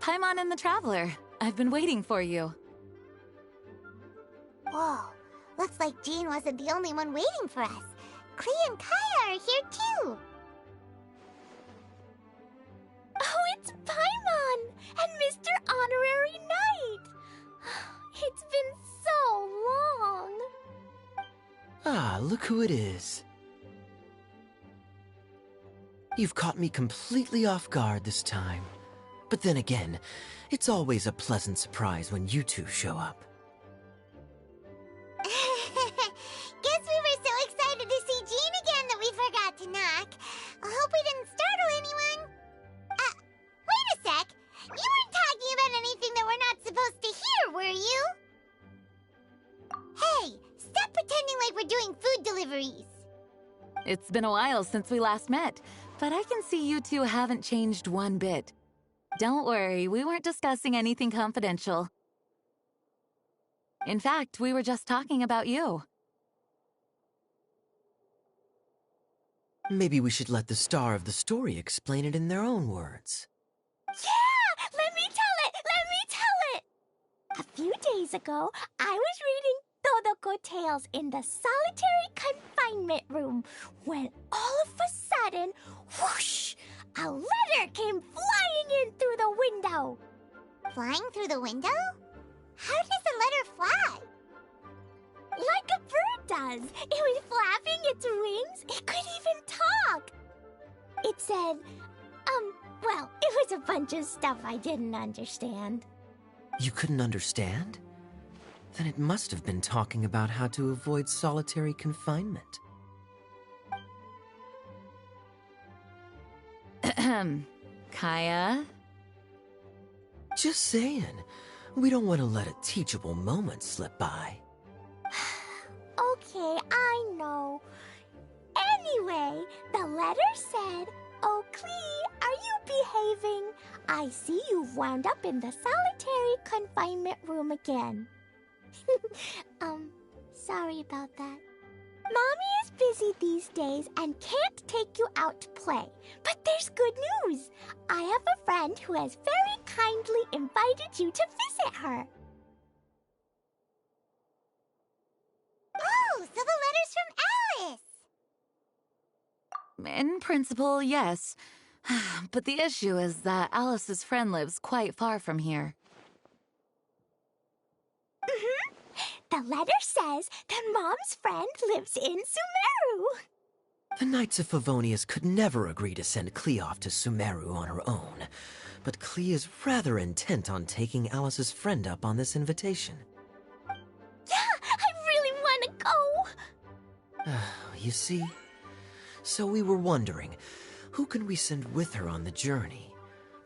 Paimon and the Traveler. I've been waiting for you. Whoa, looks like Jean wasn't the only one waiting for us. Klee and Kaya are here too. Oh, it's Paimon and Mr. Honorary Knight. It's been so long. Ah, look who it is. You've caught me completely off guard this time. But then again, it's always a pleasant surprise when you two show up. Guess we were so excited to see Jean again that we forgot to knock. I hope we didn't startle anyone. Wait a sec. You weren't talking about anything that we're not supposed to hear, were you? Hey, stop pretending like we're doing food deliveries. It's been a while since we last met, but I can see you two haven't changed one bit. Don't worry, we weren't discussing anything confidential. In fact, we were just talking about you. Maybe we should let the star of the story explain it in their own words. Yeah! Let me tell it! Let me tell it! A few days ago, I was reading Todoko Tales in the solitary confinement room when all of a sudden, whoosh! A letter came flying in through the window. Flying through the window? How does the letter fly? Like a bird does. It was flapping its wings. It could even talk. It said, well, it was a bunch of stuff I didn't understand. You couldn't understand? Then it must have been talking about how to avoid solitary confinement. Kaya? Just saying. We don't want to let a teachable moment slip by. Okay, I know. Anyway, the letter said, "Oh, Klee, are you behaving? I see you've wound up in the solitary confinement room again." Sorry about that. Mommy is busy these days and can't take you out to play. But there's good news. I have a friend who has very kindly invited you to visit her. Oh, so the letter's from Alice! In principle, yes. But the issue is that Alice's friend lives quite far from here. The letter says that Mom's friend lives in Sumeru. The Knights of Favonius could never agree to send Klee off to Sumeru on her own, but Klee is rather intent on taking Alice's friend up on this invitation. Yeah, I really want to go. You see? So we were wondering, who can we send with her on the journey?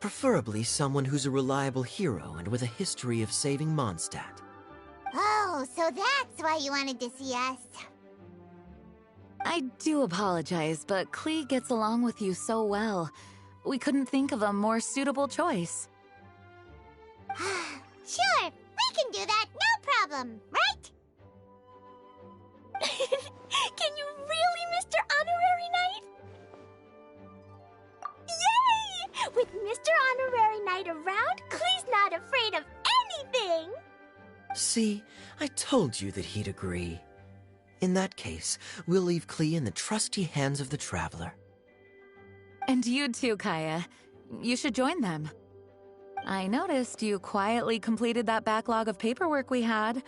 Preferably someone who's a reliable hero and with a history of saving Mondstadt. Oh, so that's why you wanted to see us. I do apologize, but Klee gets along with you so well. We couldn't think of a more suitable choice. Sure, we can do that, no problem, right? Can you really, Mr. Honorary Knight? Yay! With Mr. Honorary Knight around, Klee's not afraid of anything. See, I told you that he'd agree. In that case, we'll leave Klee in the trusty hands of the Traveler. And you too, Kaya. You should join them. I noticed you quietly completed that backlog of paperwork we had.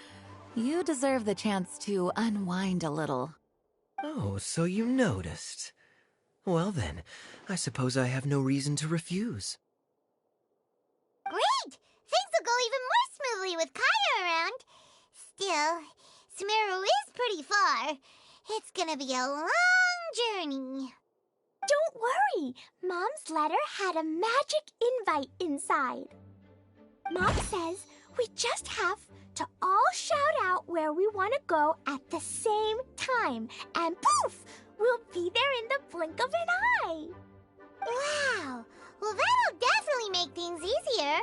You deserve the chance to unwind a little. Oh, so you noticed. Well then, I suppose I have no reason to refuse. Great! Things will go even more smoothly with Kaya around. Still, Sumeru is pretty far. It's gonna be a long journey. Don't worry. Mom's letter had a magic invite inside. Mom says we just have to all shout out where we want to go at the same time. And poof! We'll be there in the blink of an eye. Wow! Well, that'll definitely make things easier.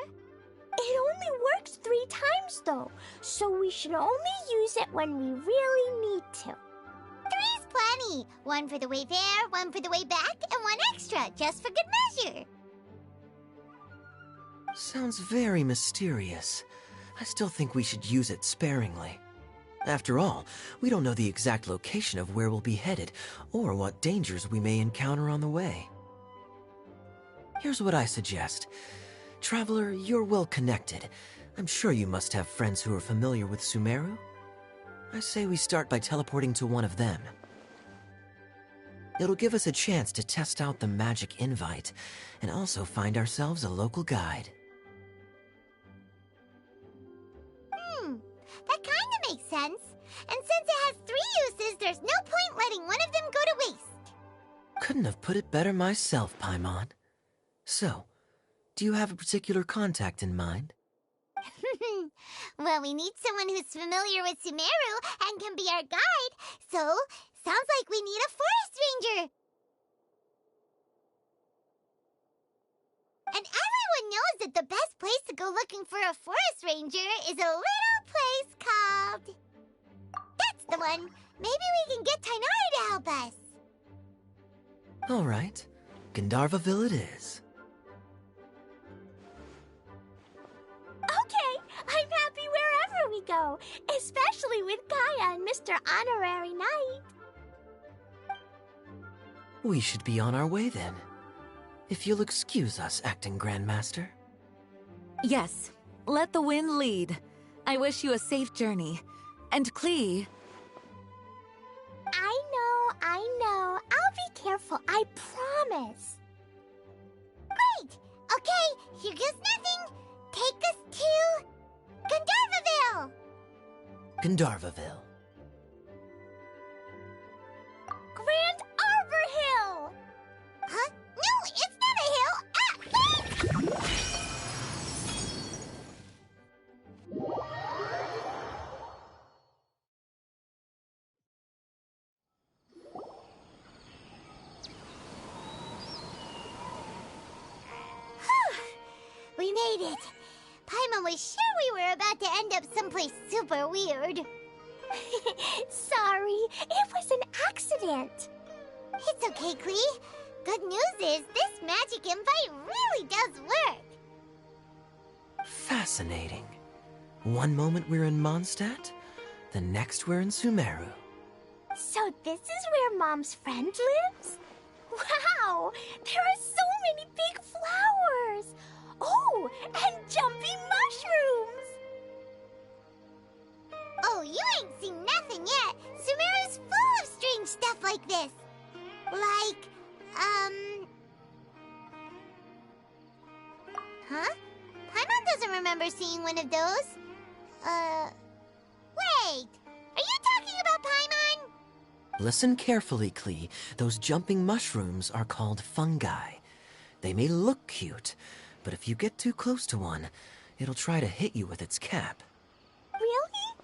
It only works 3 times, though, so we should only use it when we really need to. 3's plenty. 1 for the way there, 1 for the way back, and 1 extra, just for good measure. Sounds very mysterious. I still think we should use it sparingly. After all, we don't know the exact location of where we'll be headed, or what dangers we may encounter on the way. Here's what I suggest. Traveler, you're well connected. I'm sure you must have friends who are familiar with Sumeru. I say we start by teleporting to one of them. It'll give us a chance to test out the magic invite, and also find ourselves a local guide. That kinda makes sense. And since it has 3 uses, there's no point letting one of them go to waste. Couldn't have put it better myself, Paimon. So, do you have a particular contact in mind? Well, we need someone who's familiar with Sumeru and can be our guide, so sounds like we need a forest ranger. And everyone knows that the best place to go looking for a forest ranger is a little place called... That's the one! Maybe we can get Tainari to help us. All right. Gandharvaville it is. Okay, I'm happy wherever we go, especially with Gaia and Mr. Honorary Knight. We should be on our way then. If you'll excuse us, Acting Grandmaster. Yes, let the wind lead. I wish you a safe journey. And Klee... I know. I'll be careful, I promise. Great! Okay, here goes nothing. Take us to... Gandharvaville! Gandharvaville. Grand Arbor Hill! Huh? No, it's not a hill! Ah! We made it. Paimon was sure we were about to end up someplace super weird. Sorry, it was an accident. It's okay, Klee. Good news is this magic invite really does work. Fascinating. One moment we're in Mondstadt, the next we're in Sumeru. So this is where Mom's friend lives? Wow, there are so many big flowers. Oh, and jumping mushrooms. Oh, you ain't seen nothing yet. Sumeru's full of strange stuff like this. Like, Huh? Paimon doesn't remember seeing one of those. Wait. Are you talking about Paimon? Listen carefully, Klee. Those jumping mushrooms are called fungi. They may look cute, but if you get too close to one, it'll try to hit you with its cap. Really?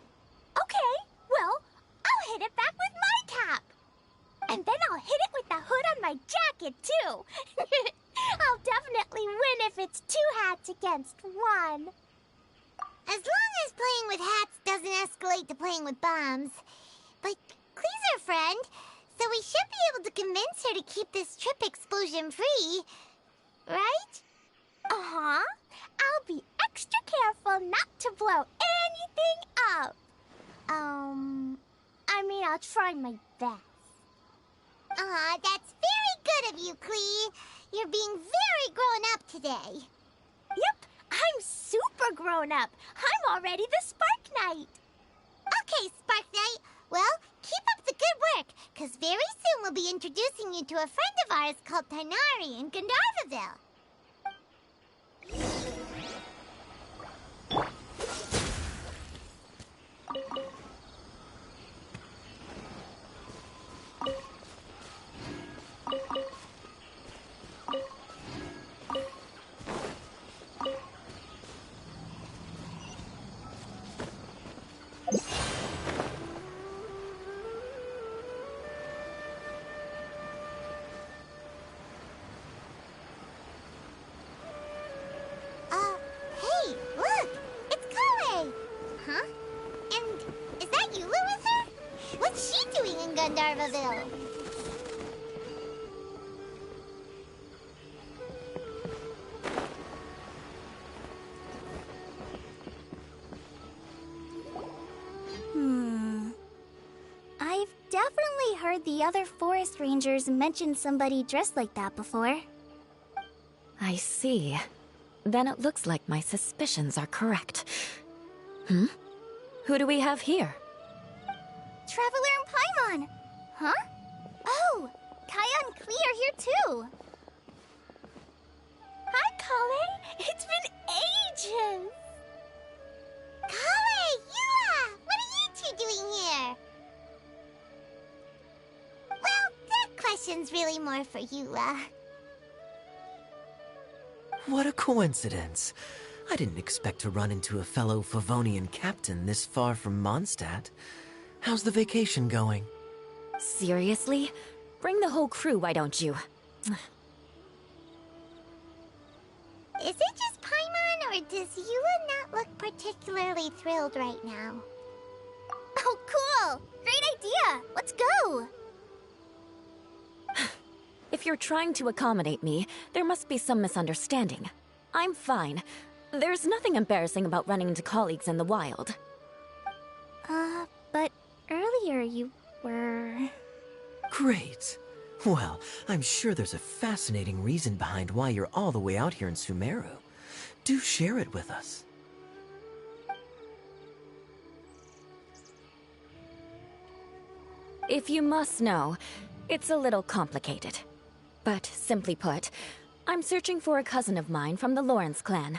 Okay, well, I'll hit it back with my cap. And then I'll hit it with the hood on my jacket, too. I'll definitely win if it's 2 hats against 1. As long as playing with hats doesn't escalate to playing with bombs. But Klee's our friend, so we should be able to convince her to keep this trip explosion-free. Right? Uh-huh. I'll be extra careful not to blow anything up. I'll try my best. Aw, that's very good of you, Klee. You're being very grown up today. Yep, I'm super grown up. I'm already the Spark Knight. Okay, Spark Knight. Well, keep up the good work, because very soon we'll be introducing you to a friend of ours called Tainari in Gandharvaville. Hey, look! It's Kale! Huh? And is that Yula with her? What's she doing in Gandharvaville? definitely heard the other forest rangers mention somebody dressed like that before. I see. Then it looks like my suspicions are correct. Who do we have here? Traveler and Paimon! Huh? Oh, Kaya and Klee are here too! Hi, Kale! It's been ages! Kale, Yua! What are you two doing here? Well, that question's really more for Yua. What a coincidence. I didn't expect to run into a fellow Favonian captain this far from Mondstadt. How's the vacation going? Seriously? Bring the whole crew, why don't you? Is it just Paimon, or does Yua not look particularly thrilled right now? Oh, cool! Great idea! Let's go! If you're trying to accommodate me, there must be some misunderstanding. I'm fine. There's nothing embarrassing about running into colleagues in the wild. But earlier you were... Great. Well, I'm sure there's a fascinating reason behind why you're all the way out here in Sumeru. Do share it with us. If you must know, it's a little complicated. But simply put, I'm searching for a cousin of mine from the Lawrence clan.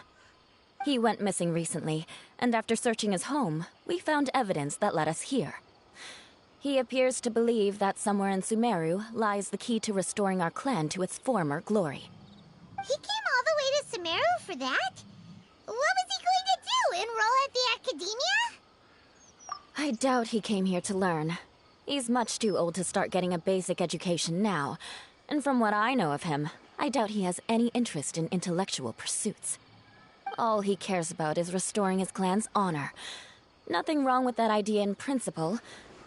He went missing recently, and after searching his home, we found evidence that led us here. He appears to believe that somewhere in Sumeru lies the key to restoring our clan to its former glory. He came all the way to Sumeru for that? What was he going to do, enroll at the academia? I doubt he came here to learn. He's much too old to start getting a basic education now. And from what I know of him, I doubt he has any interest in intellectual pursuits. All he cares about is restoring his clan's honor. Nothing wrong with that idea in principle,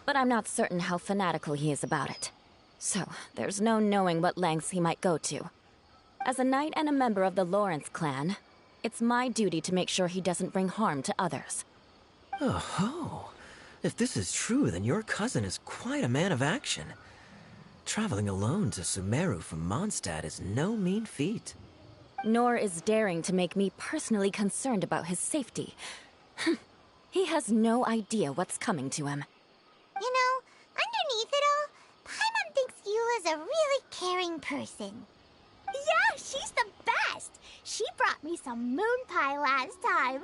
but I'm not certain how fanatical he is about it. So, there's no knowing what lengths he might go to. As a knight and a member of the Lawrence clan, it's my duty to make sure he doesn't bring harm to others. Oh-ho. If this is true, then your cousin is quite a man of action. Traveling alone to Sumeru from Mondstadt is no mean feat. Nor is daring to make me personally concerned about his safety. He has no idea what's coming to him. You know, underneath it all, Paimon thinks Yua's a really caring person. Yeah, she's the best! She brought me some moon pie last time.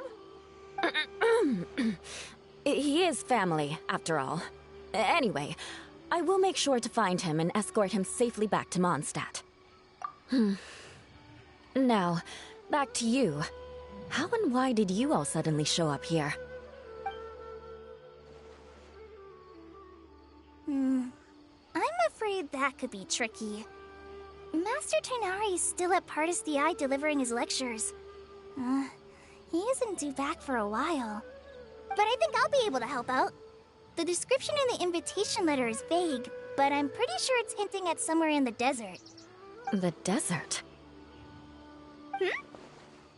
He is family, after all. Anyway, I will make sure to find him and escort him safely back to Mondstadt. Now, back to you. How and why did you all suddenly show up here? I'm afraid that could be tricky. Master Tighnari is still at Partis the Eye delivering his lectures. He isn't due back for a while. But I think I'll be able to help out. The description in the invitation letter is vague, but I'm pretty sure it's hinting at somewhere in the desert. The desert?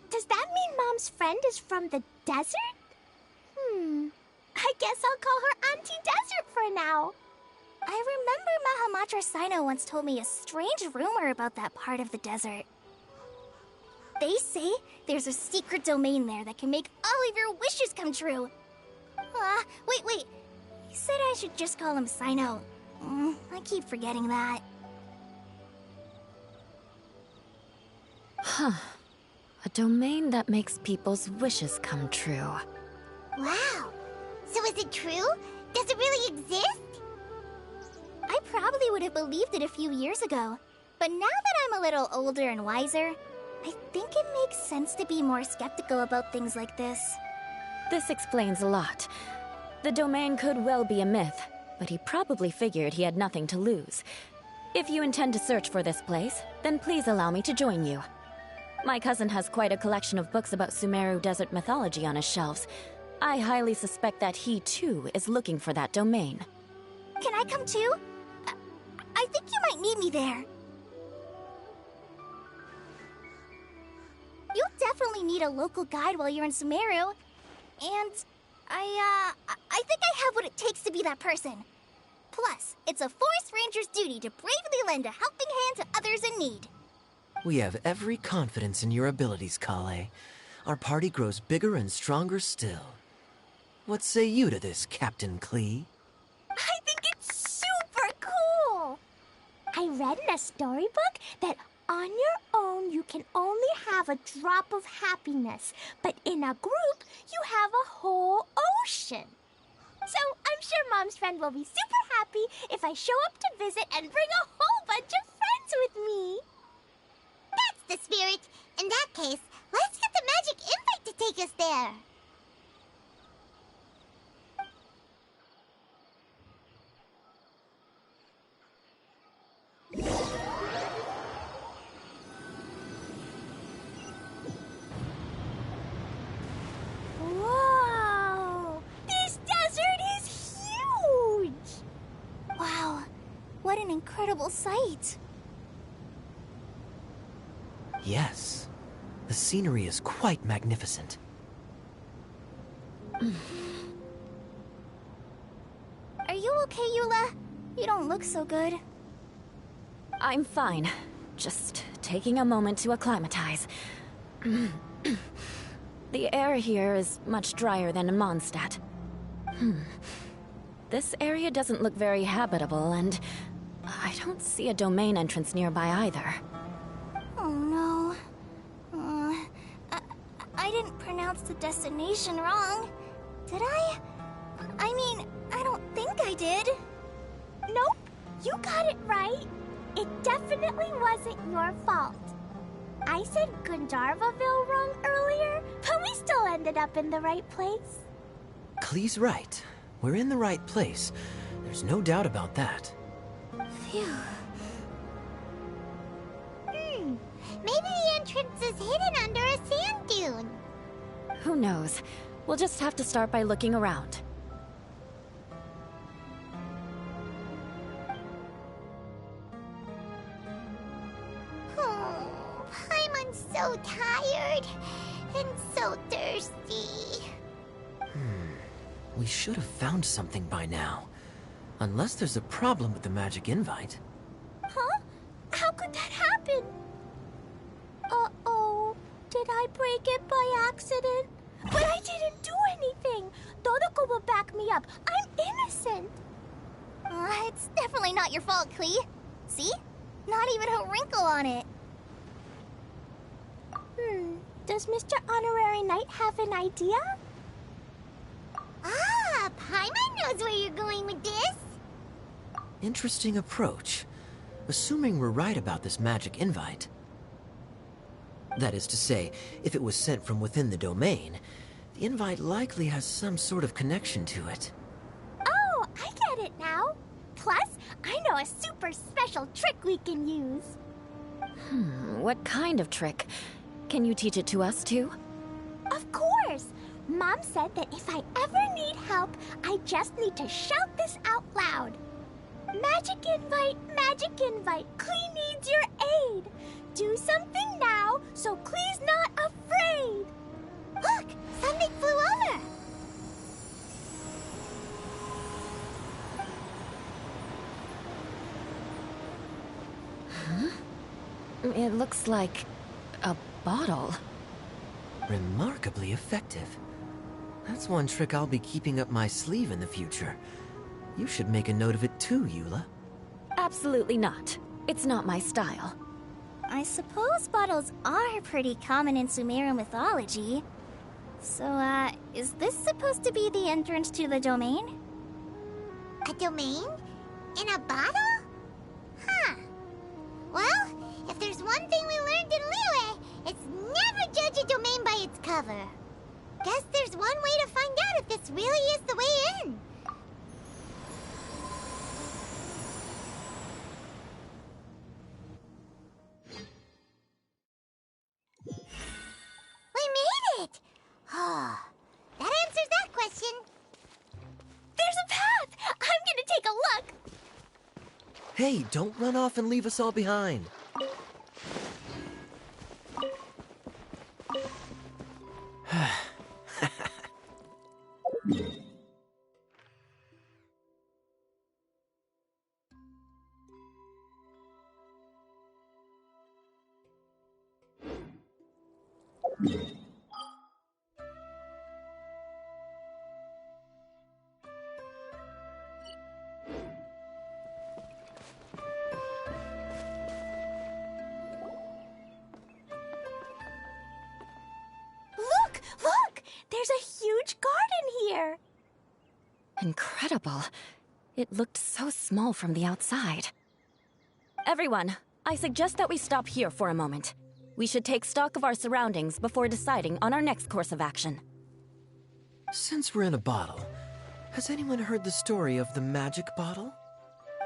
Does that mean Mom's friend is from the desert? I guess I'll call her Auntie Desert for now. I remember Mahamatra Sino once told me a strange rumor about that part of the desert. They say there's a secret domain there that can make all of your wishes come true. Wait. He said I should just call him Sino. I keep forgetting that. A domain that makes people's wishes come true. Wow. So is it true? Does it really exist? I probably would have believed it a few years ago. But now that I'm a little older and wiser, I think it makes sense to be more skeptical about things like this. This explains a lot. The domain could well be a myth, but he probably figured he had nothing to lose. If you intend to search for this place, then please allow me to join you. My cousin has quite a collection of books about Sumeru desert mythology on his shelves. I highly suspect that he, too, is looking for that domain. Can I come too? I think you might need me there. You'll definitely need a local guide while you're in Sumeru. And I think I have what it takes to be that person. Plus, it's a forest ranger's duty to bravely lend a helping hand to others in need. We have every confidence in your abilities, Kale. Our party grows bigger and stronger still. What say you to this, Captain Klee? I think it's super cool! I read in a storybook that on your own you can only have a drop of happiness, but in a group you have a whole ocean. So I'm sure Mom's friend will be super happy if I show up to visit and bring a whole bunch of friends with me. That's the spirit. In that case, let's get the magic invite to take us there. Whoa! This desert is huge! Wow, what an incredible sight. Yes. The scenery is quite magnificent. Are you okay, Eula? You don't look so good. I'm fine. Just taking a moment to acclimatize. The air here is much drier than in Mondstadt. This area doesn't look very habitable, and I don't see a domain entrance nearby either. Oh no. I didn't pronounce the destination wrong. Did I? I mean, I don't think I did. Nope, you got it right. It definitely wasn't your fault. I said Gundarvaville wrong earlier, but we still ended up in the right place. Klee's right. We're in the right place. There's no doubt about that. Phew. Maybe the entrance is hidden under a sand dune. Who knows? We'll just have to start by looking around. Paimon's so tired and so thirsty. We should have found something by now. Unless there's a problem with the magic invite. Huh? How could that happen? Uh-oh. Did I break it by accident? But I didn't do anything. Todoko will back me up. I'm innocent. It's definitely not your fault, Klee. See? Not even a wrinkle on it. Does Mr. Honorary Knight have an idea? Ah, Paimon knows where you're going with this. Interesting approach. Assuming we're right about this magic invite. That is to say, if it was sent from within the domain, the invite likely has some sort of connection to it. Oh, I get it now. Plus, I know a super special trick we can use. What kind of trick? Can you teach it to us too? Of course! Mom said that if I ever need help, I just need to shout this out loud. Magic invite, Klee needs your aid. Do something now, so Klee's not afraid. Look, something flew over. It looks like a bottle. Remarkably effective. That's one trick I'll be keeping up my sleeve in the future. You should make a note of it too, Eula. Absolutely not. It's not my style. I suppose bottles are pretty common in Sumerian mythology. So, is this supposed to be the entrance to the domain? A domain? In a bottle? Huh. Well, if there's one thing we learned in Liyue, it's never judge a domain by its cover. Guess there's one way to find out if this really is the way in. We made it! That answers that question. There's a path! I'm gonna take a look! Hey, don't run off and leave us all behind. incredible. It looked so small from the outside. Everyone, I suggest that we stop here for a moment. We should take stock of our surroundings before deciding on our next course of action. Since we're in a bottle, has anyone heard the story of the magic bottle?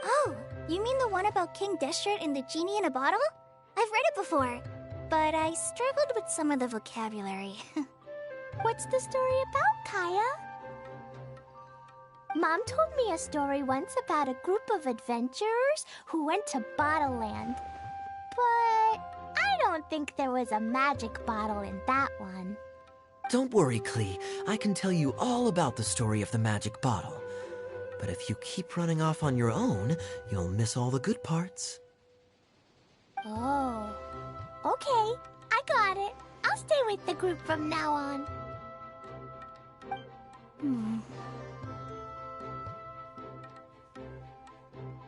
Oh, you mean the one about King Deshret and the genie in a bottle? I've read it before, but I struggled with some of the vocabulary. What's the story about, Kaya? Mom told me a story once about a group of adventurers who went to Bottle Land. But I don't think there was a magic bottle in that one. Don't worry, Klee. I can tell you all about the story of the magic bottle. But if you keep running off on your own, you'll miss all the good parts. Oh, okay. I got it. I'll stay with the group from now on.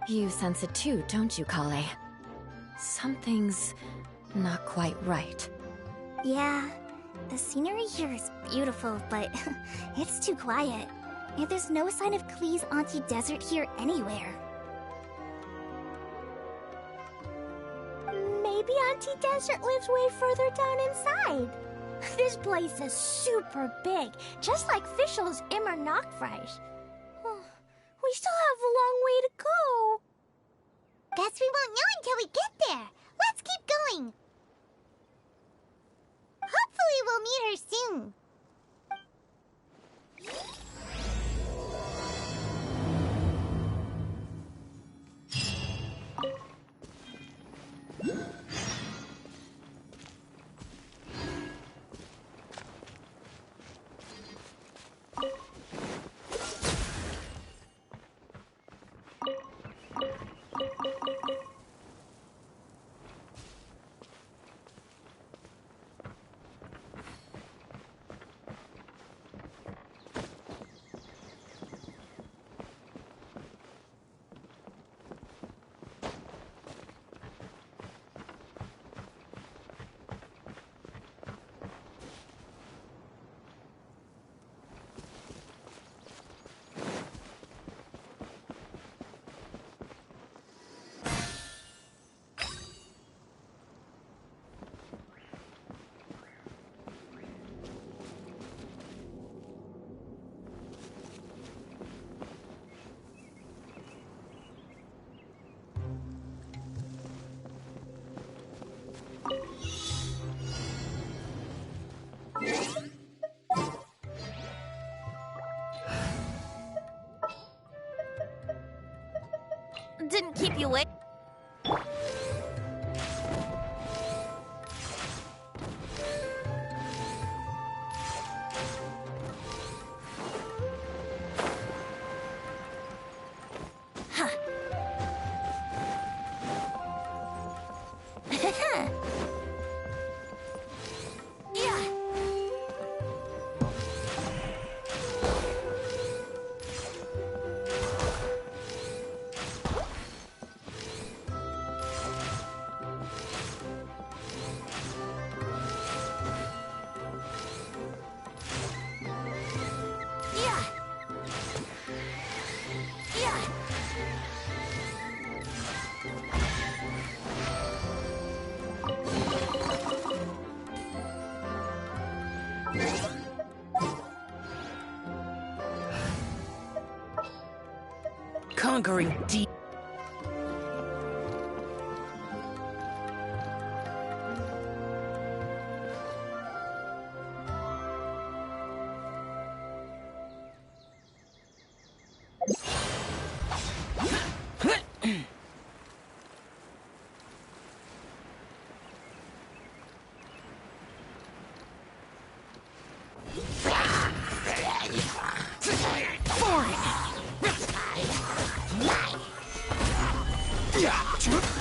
You sense it too, don't you, Kale? Something's not quite right. Yeah, the scenery here is beautiful, but it's too quiet. And there's no sign of Klee's Auntie Desert here anywhere. Maybe Auntie Desert lives way further down inside. This place is super big, just like Fischl's Immer Nachtreich. We still have a long way to go. Guess we won't know until we get there. Let's keep going. Hopefully we'll meet her soon. Didn't keep you wait. Conquering deep.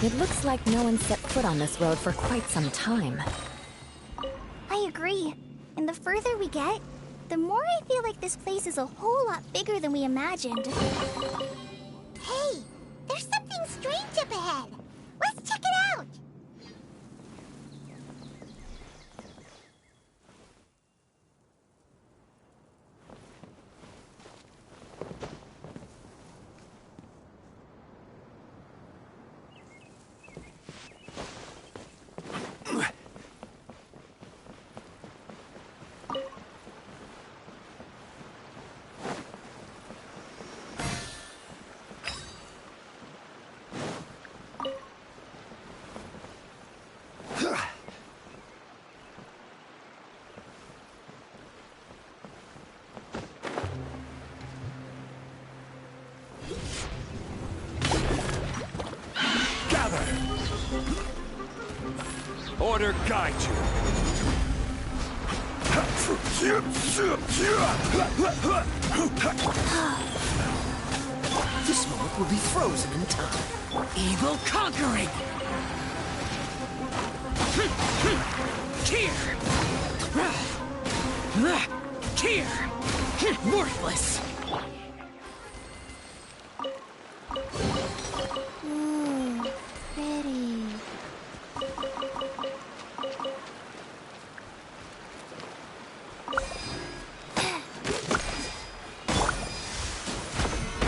It looks like no one set foot on this road for quite some time. I agree. And the further we get, the more I feel like this place is a whole lot bigger than we imagined. Hey, there's something strange up ahead. Let's check it out. Order guide you. This moment will be frozen in time. Evil conquering! Here! Here! Worthless! Ooh, pretty.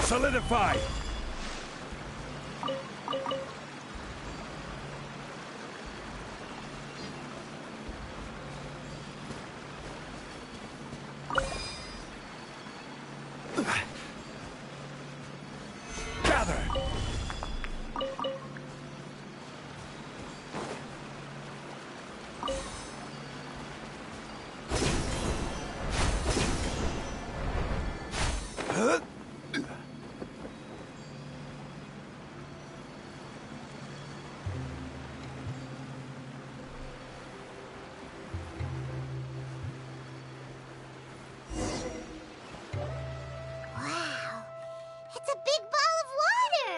Solidify! Gather! Wow, it's a big ball of water.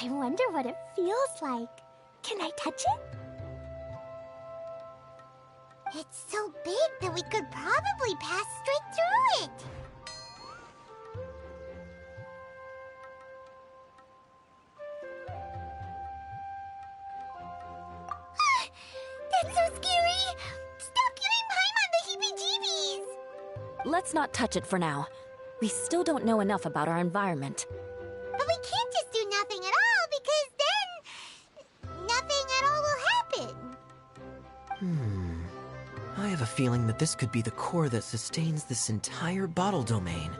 I wonder what it feels like. Can I touch it? It's so big that we could probably pass straight through it. That's so scary! Stop giving Paimon the heebie-jeebies! Let's not touch it for now. We still don't know enough about our environment. But we can't just do nothing at all, because then nothing at all will happen. I have a feeling that this could be the core that sustains this entire bottle domain.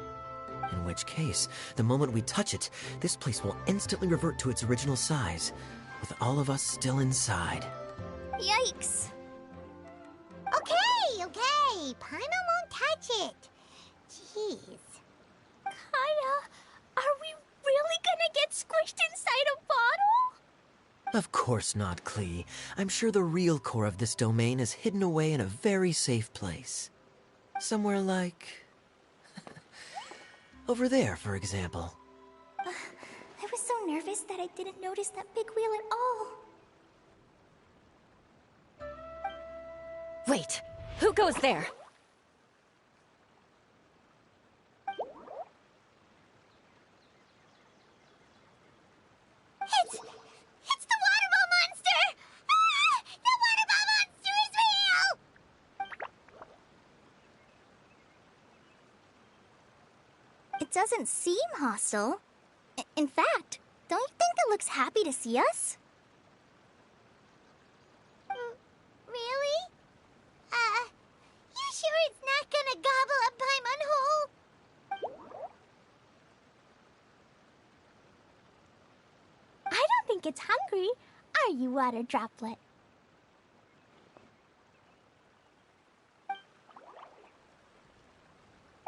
In which case, the moment we touch it, this place will instantly revert to its original size, with all of us still inside. Yikes. Okay. Paimon won't touch it. Jeez. Kaya, are we really gonna get squished inside a bottle? Of course not, Klee. I'm sure the real core of this domain is hidden away in a very safe place. Somewhere like... over there, for example. I was so nervous that I didn't notice that big wheel at all. Wait, who goes there? It's the water ball monster! Ah! The water ball monster is real! It doesn't seem hostile. In fact, don't you think it looks happy to see us? Really? You sure it's not gonna gobble up Paimon whole? I don't think it's hungry. Are you, water droplet?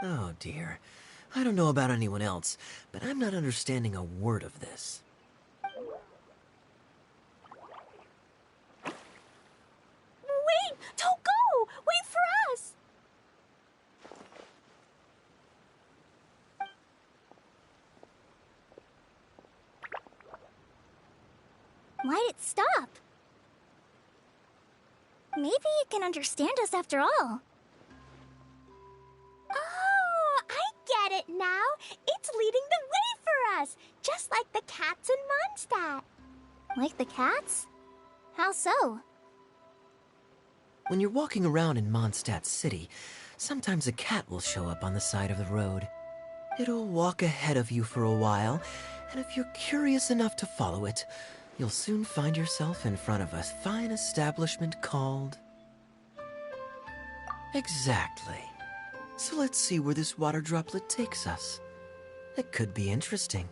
Oh dear. I don't know about anyone else, but I'm not understanding a word of this. Wait! Don't go! Wait for us! Why'd it stop? Maybe it can understand us after all. Oh, I get it now. It's leading the way for us, just like the cats in Mondstadt. Like the cats? How so? When you're walking around in Mondstadt City, sometimes a cat will show up on the side of the road. It'll walk ahead of you for a while, and if you're curious enough to follow it, you'll soon find yourself in front of a fine establishment called... Exactly. So let's see where this water droplet takes us. It could be interesting.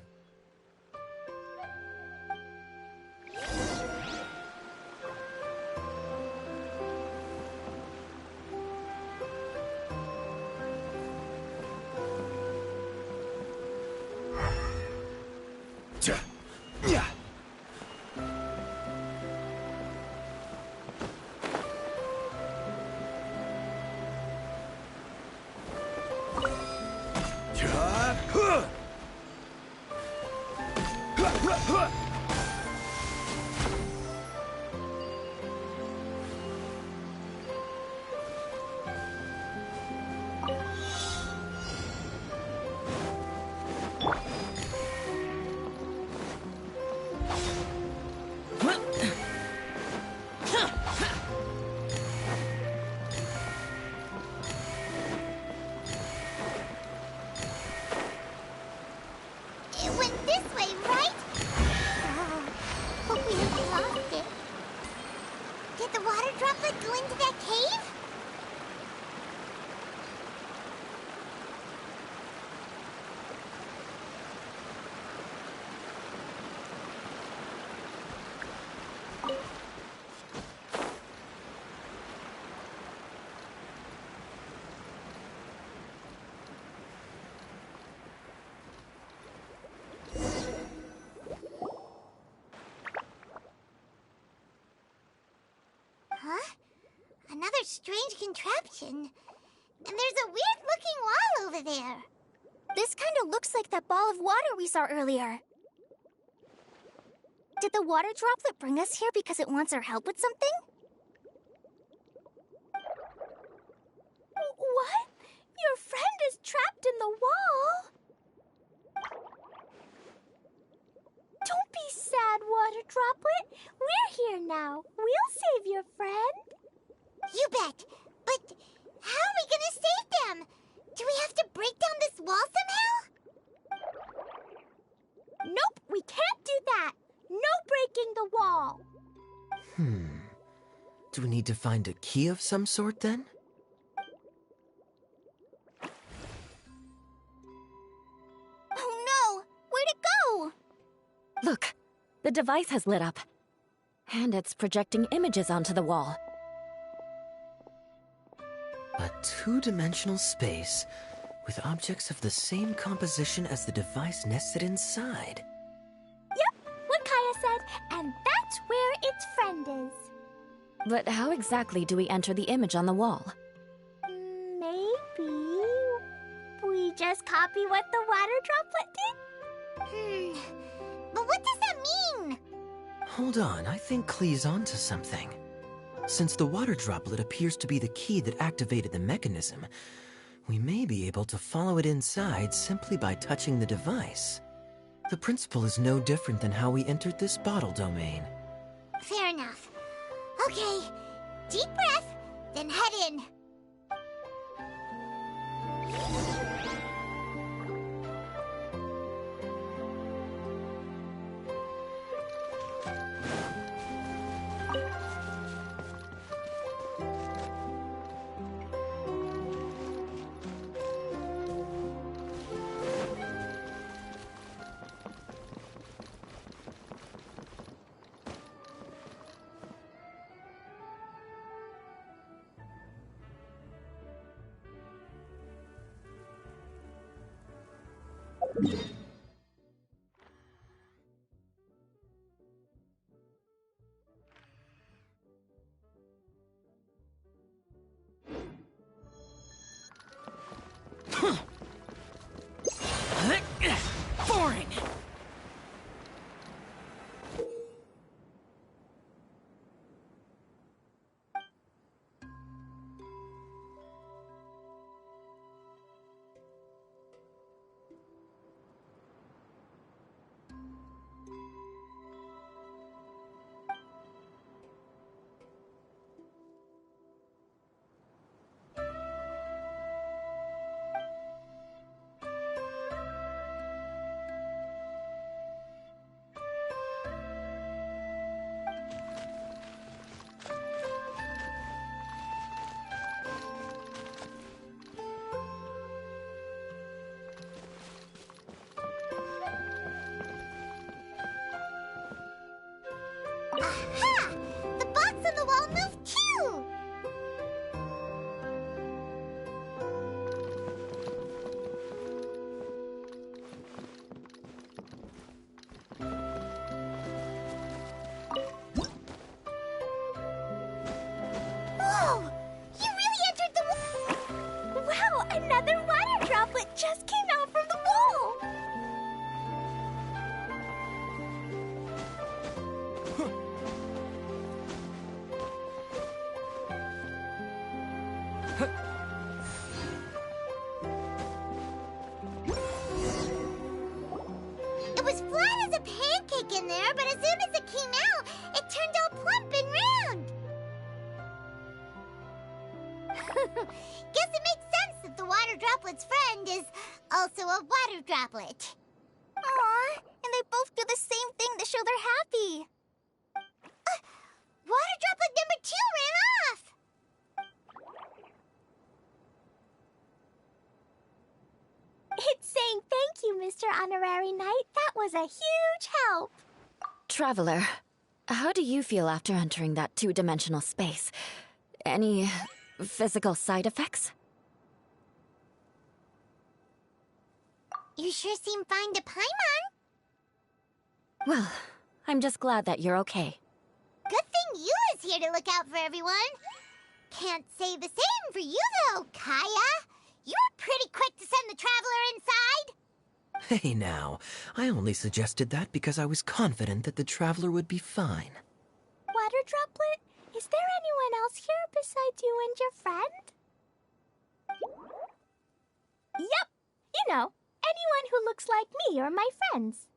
strange contraption. And there's a weird-looking wall over there. This kind of looks like that ball of water we saw earlier. Did the water droplet bring us here because it wants our help with something? What? Your friend is trapped in the wall? Don't be sad, water droplet. We're here now. We'll save your friend. You bet. But how are we gonna save them? Do we have to break down this wall somehow? Nope, we can't do that. No breaking the wall. Do we need to find a key of some sort then? Oh no! Where'd it go? Look, the device has lit up. And it's projecting images onto the wall. A two-dimensional space with objects of the same composition as the device nested inside. Yep, what Kaya said, and that's where its friend is. But how exactly do we enter the image on the wall? Maybe we just copy what the water droplet did? But what does that mean? Hold on, I think Klee's onto something. Since the water droplet appears to be the key that activated the mechanism, we may be able to follow it inside simply by touching the device. The principle is no different than how we entered this bottle domain. Fair enough. Okay, deep breath, then head in. Boring! Aha! The box on the wall moved too! Whoa! You really entered the wall! Wow, another water droplet just came out from the wall! It was flat as a pancake in there, but as soon as it came out, it turned all plump and round. Guess it makes sense that the water droplet's friend is also a water droplet. Aw, and they both do the same thing to show they're happy. Water droplet number 2 ran off. It's saying thank you, Mr. Honorary Knight. That was a huge help. Traveler, how do you feel after entering that two-dimensional space? Any physical side effects? You sure seem fine to Paimon. Well, I'm just glad that you're okay. Good thing you is here to look out for everyone. can't say the same for you, though, Kaya. You were pretty quick to send the Traveler inside. Hey now, I only suggested that because I was confident that the Traveler would be fine. Water Droplet, is there anyone else here besides you and your friend? Yep, you know, anyone who looks like me or my friends.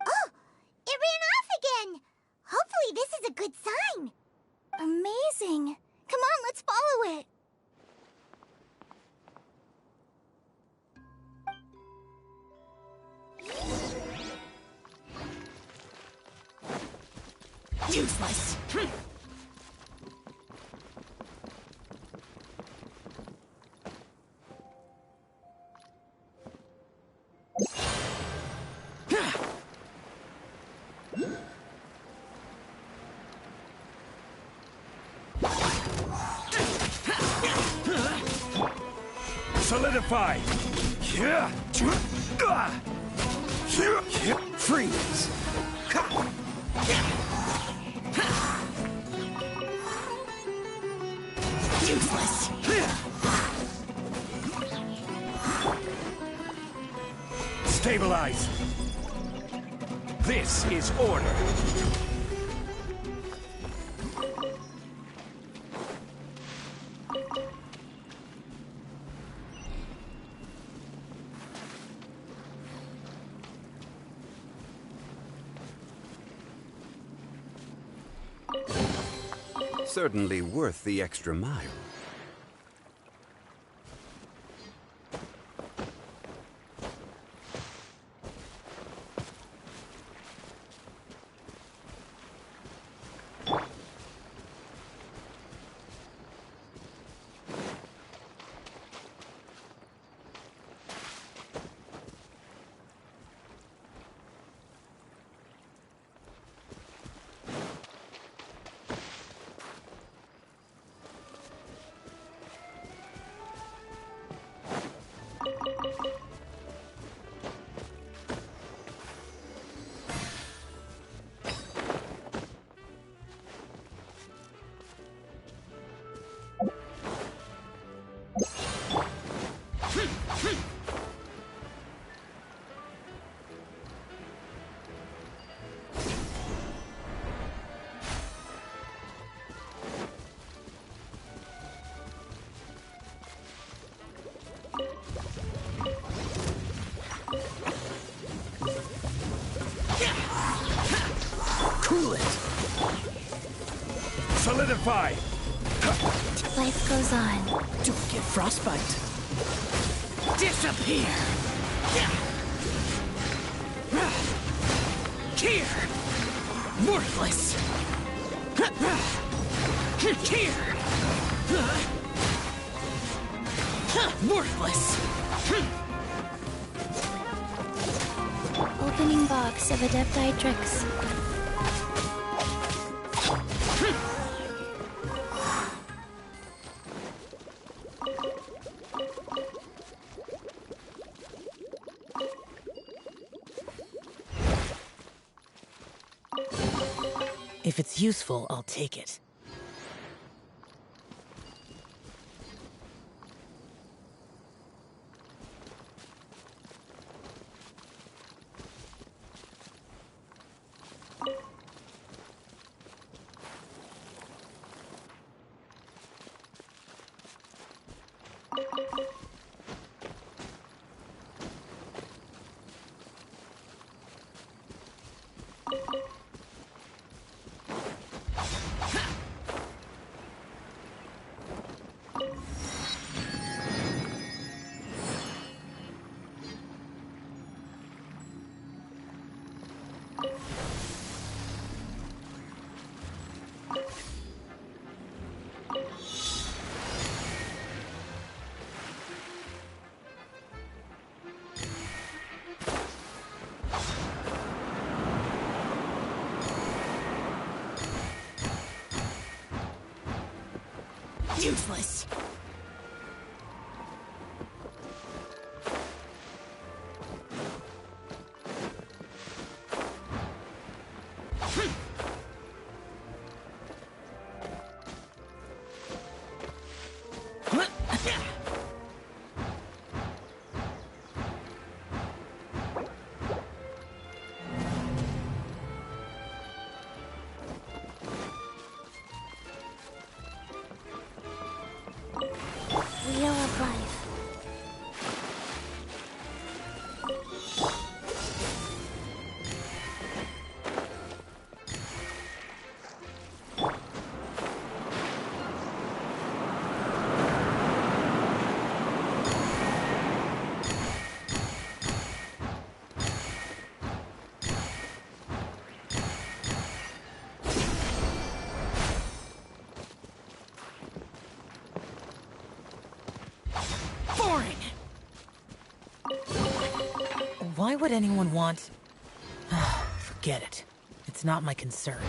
Oh, it ran off again. Hopefully this is a good sign. Amazing. Come on, let's follow it. Useless. Solidify! Freeze! Useless. Stabilize! This is order! Certainly worth the extra mile. Cool it! Solidify! Life goes on. Don't get frostbite. Disappear! Here! Worthless! Here! Worthless! Opening box of Adepti tricks. If it's useful, I'll take it. Useless. Why would anyone want... Forget it. It's not my concern.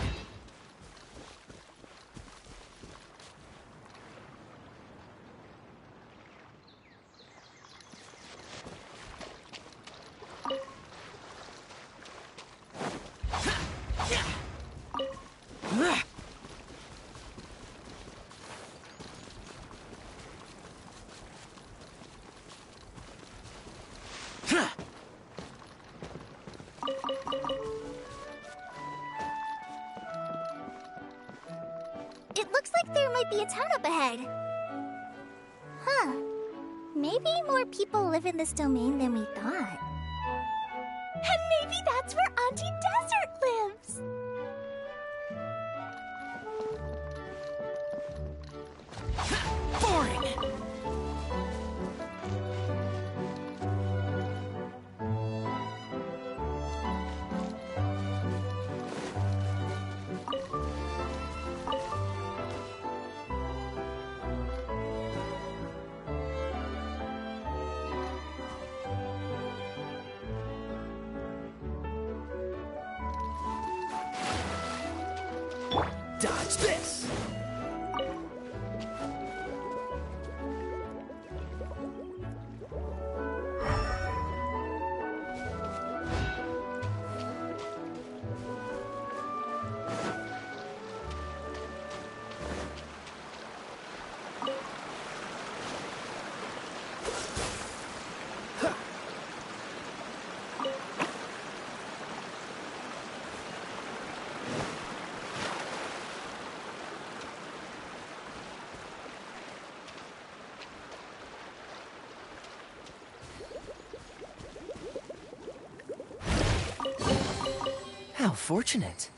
It looks like there might be a town up ahead. Huh. Maybe more people live in this domain than we thought. And maybe that's where Auntie Desert lives! Boring! Dodge this! How fortunate.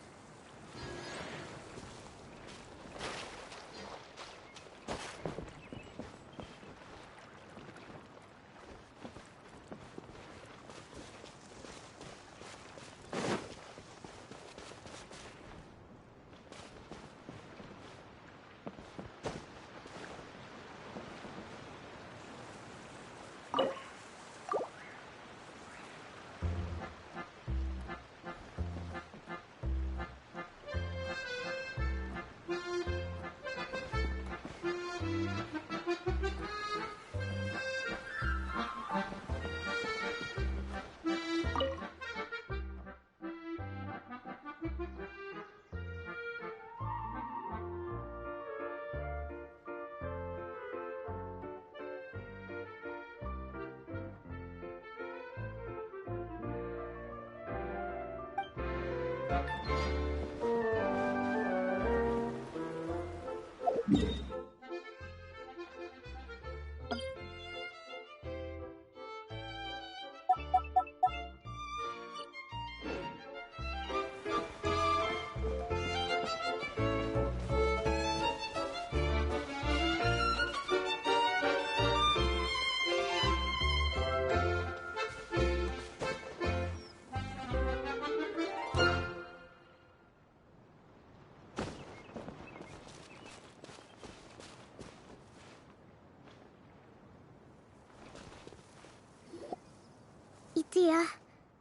Idea,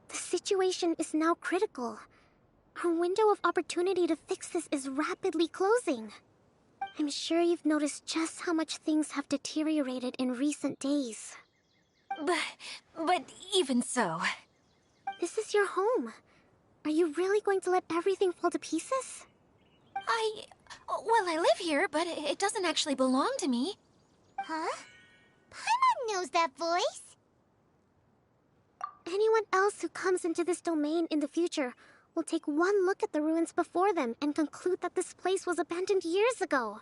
the situation is now critical. Our window of opportunity to fix this is rapidly closing. I'm sure you've noticed just how much things have deteriorated in recent days. But even so... This is your home. Are you really going to let everything fall to pieces? Well, I live here, but it doesn't actually belong to me. Huh? Paimon knows that voice. Anyone else who comes into this domain in the future will take one look at the ruins before them and conclude that this place was abandoned years ago.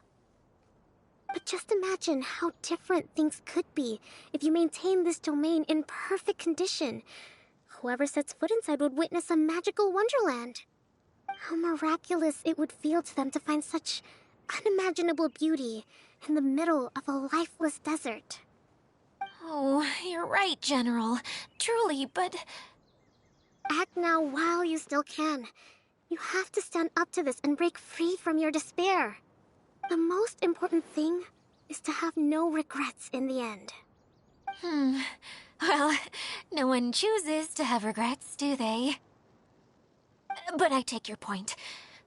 But just imagine how different things could be if you maintain this domain in perfect condition. Whoever sets foot inside would witness a magical wonderland. How miraculous it would feel to them to find such unimaginable beauty in the middle of a lifeless desert. Oh, you're right, General. Truly, but... Act now while you still can. You have to stand up to this and break free from your despair. The most important thing is to have no regrets in the end. Well, no one chooses to have regrets, do they? But I take your point.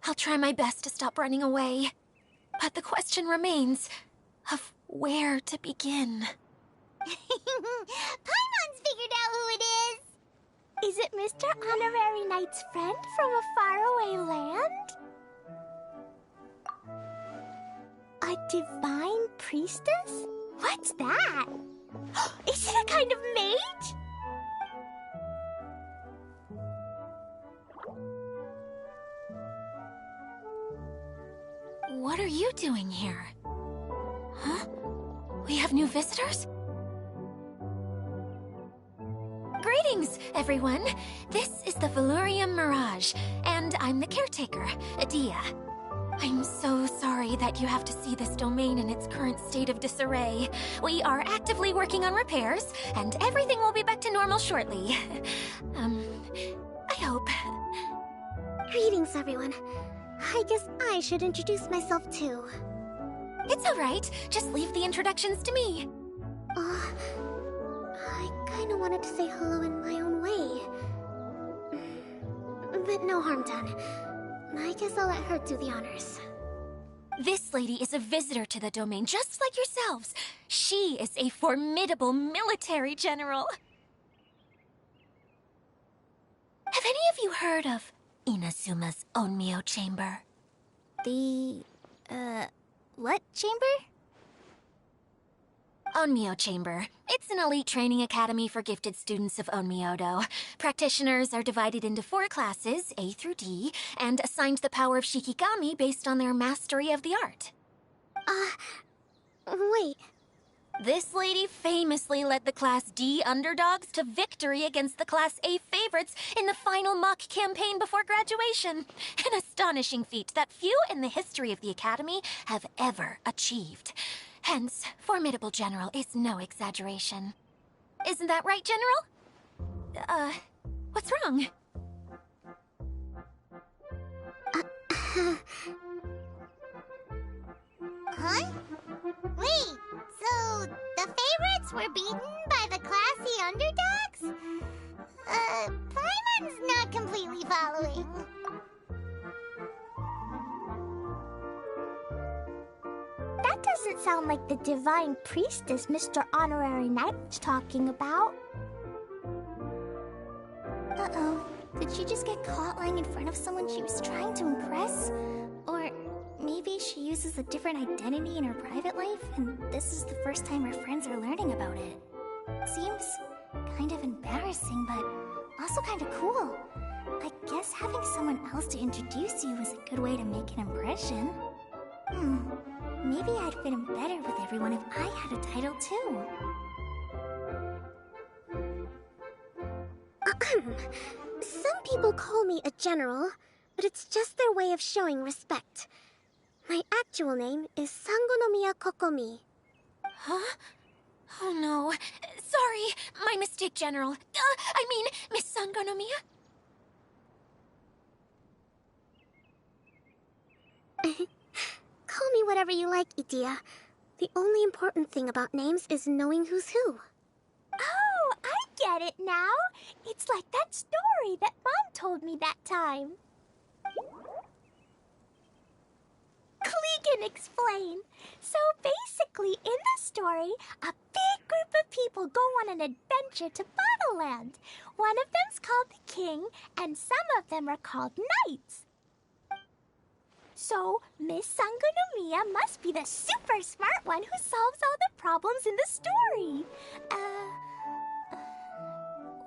I'll try my best to stop running away. But the question remains of where to begin. Paimon's figured out who it is! Is it Mr. Honorary Knight's friend from a faraway land? A divine priestess? What's that? Is it a kind of mage? What are you doing here? Huh? We have new visitors? Greetings, everyone. This is the Veluriyam Mirage, and I'm the caretaker, Adia. I'm so sorry that you have to see this domain in its current state of disarray. We are actively working on repairs, and everything will be back to normal shortly. I hope. Greetings, everyone. I guess I should introduce myself too. It's all right. Just leave the introductions to me. I kinda wanted to say hello in my own way. But no harm done. I guess I'll let her do the honors. This lady is a visitor to the domain, just like yourselves. She is a formidable military general. Have any of you heard of Inazuma's Onmyo Chamber? What chamber? Onmyo Chamber. It's an elite training academy for gifted students of Onmyodo. Practitioners are divided into 4 classes, A through D, and assigned the power of Shikigami based on their mastery of the art. Wait. This lady famously led the Class D underdogs to victory against the Class A favorites in the final mock campaign before graduation. An astonishing feat that few in the history of the Academy have ever achieved. Hence, formidable general is no exaggeration. Isn't that right, General? What's wrong? Huh? Wait, so the favorites were beaten by the classy underdogs? Paimon's not completely following. That doesn't sound like the divine priestess Mr. Honorary Knight was talking about. Uh-oh. Did she just get caught lying in front of someone she was trying to impress? Or maybe she uses a different identity in her private life, and this is the first time her friends are learning about it. Seems kind of embarrassing, but also kind of cool. I guess having someone else to introduce you is a good way to make an impression. Maybe I'd fit in better with everyone if I had a title too. Some people call me a general, but it's just their way of showing respect. My actual name is Sangonomiya Kokomi. Huh? Oh no. Sorry, my mistake, General. I mean, Miss Sangonomiya. Call me whatever you like, Idia. The only important thing about names is knowing who's who. Oh, I get it now. It's like that story that Mom told me that time. Klee can explain. So basically, in the story, a big group of people go on an adventure to Bottleland. One of them's called the King, and some of them are called Knights. So, Miss Sangonomiya must be the super smart one who solves all the problems in the story.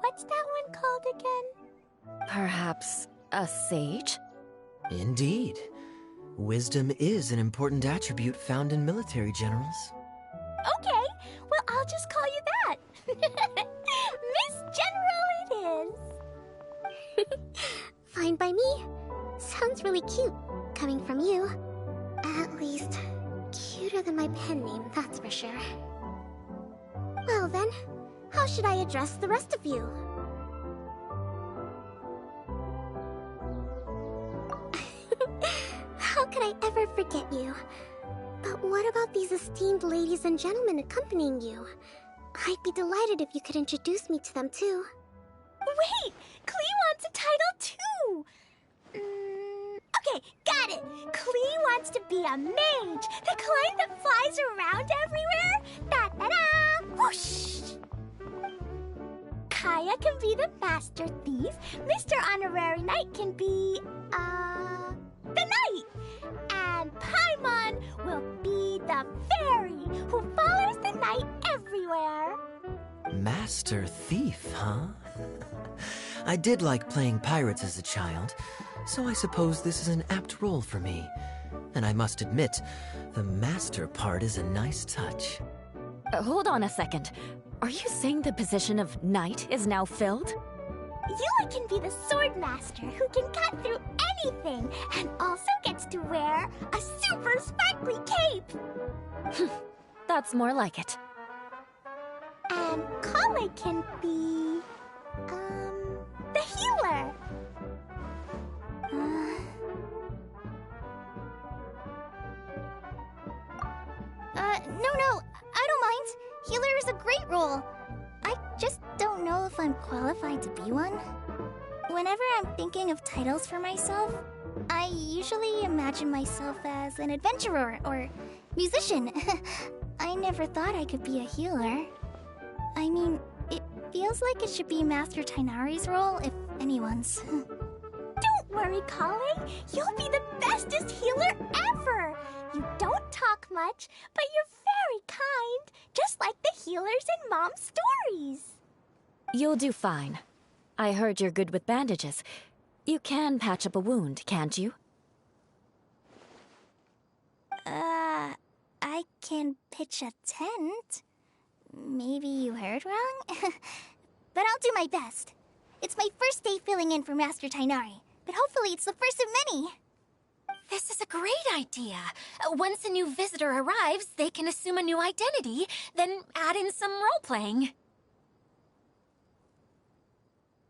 What's that one called again? Perhaps a sage? Indeed. Wisdom is an important attribute found in military generals. Okay, well, I'll just call you that. Miss General it is. Fine by me. Sounds really cute, coming from you. At least, cuter than my pen name, that's for sure. Well then, how should I address the rest of you? How could I ever forget you? But what about these esteemed ladies and gentlemen accompanying you? I'd be delighted if you could introduce me to them too. Wait! Klee wants a title too! Okay, got it! Klee wants to be a mage! The kind that flies around everywhere! Da-da-da! Whoosh! Kaya can be the Master Thief. Mr. Honorary Knight can be, the Knight! And Paimon will be the Fairy who follows the Knight everywhere. Master Thief, huh? I did like playing pirates as a child, so I suppose this is an apt role for me. And I must admit, the master part is a nice touch. Hold on a second. Are you saying the position of knight is now filled? Yula can be the sword master who can cut through anything and also gets to wear a super sparkly cape. That's more like it. And Kale can be, the healer. No, I don't mind. Healer is a great role. I just don't know if I'm qualified to be one. Whenever I'm thinking of titles for myself, I usually imagine myself as an adventurer or musician. I never thought I could be a healer. I mean, it feels like it should be Master Tainari's role, if anyone's. Don't worry, Kale. You'll be the bestest healer ever. You don't talk much, but you're very kind, just like the healers in Mom's stories. You'll do fine. I heard you're good with bandages. You can patch up a wound, can't you? I can pitch a tent. Maybe you heard wrong? But I'll do my best. It's my first day filling in for Master Tainari, but hopefully it's the first of many. This is a great idea. Once a new visitor arrives, they can assume a new identity, then add in some role-playing.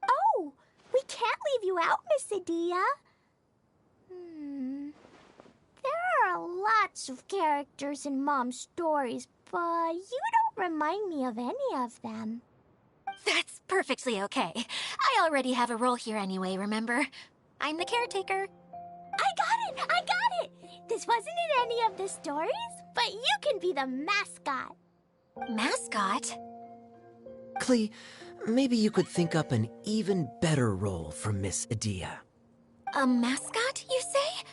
Oh, we can't leave you out, Miss Adia. There are lots of characters in Mom's stories, but you don't remind me of any of them. That's perfectly okay. I already have a role here anyway, remember? I'm the caretaker. I got it! This wasn't in any of the stories, but you can be the mascot. Mascot? Klee, maybe you could think up an even better role for Miss Adia. A mascot, you say?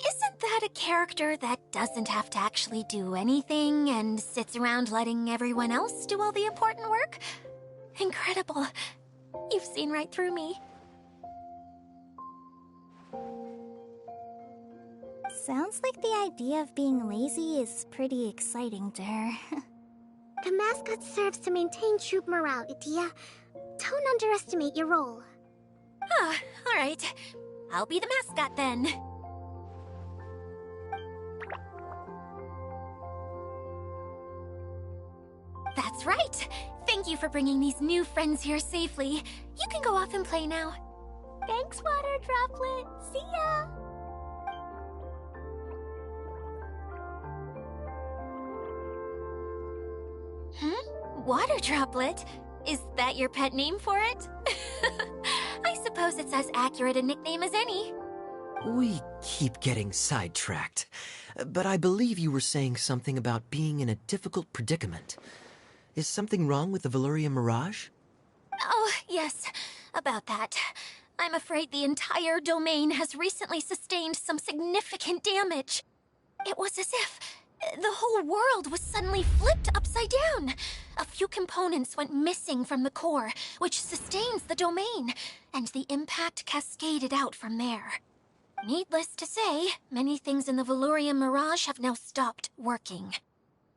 Isn't that a character that doesn't have to actually do anything and sits around letting everyone else do all the important work? Incredible. You've seen right through me. Sounds like the idea of being lazy is pretty exciting to her. The mascot serves to maintain troop morale, Adia. Don't underestimate your role. Ah, all right. I'll be the mascot then. That's right. Thank you for bringing these new friends here safely. You can go off and play now. Thanks, Water Droplet. See ya! Water Droplet? Is that your pet name for it? I suppose it's as accurate a nickname as any. We keep getting sidetracked, but I believe you were saying something about being in a difficult predicament. Is something wrong with the Veluriyam Mirage? Oh, yes, about that. I'm afraid the entire domain has recently sustained some significant damage. It was as if the whole world was suddenly flipped upside down. A few components went missing from the core, which sustains the domain, and the impact cascaded out from there. Needless to say, many things in the Veluriyam Mirage have now stopped working.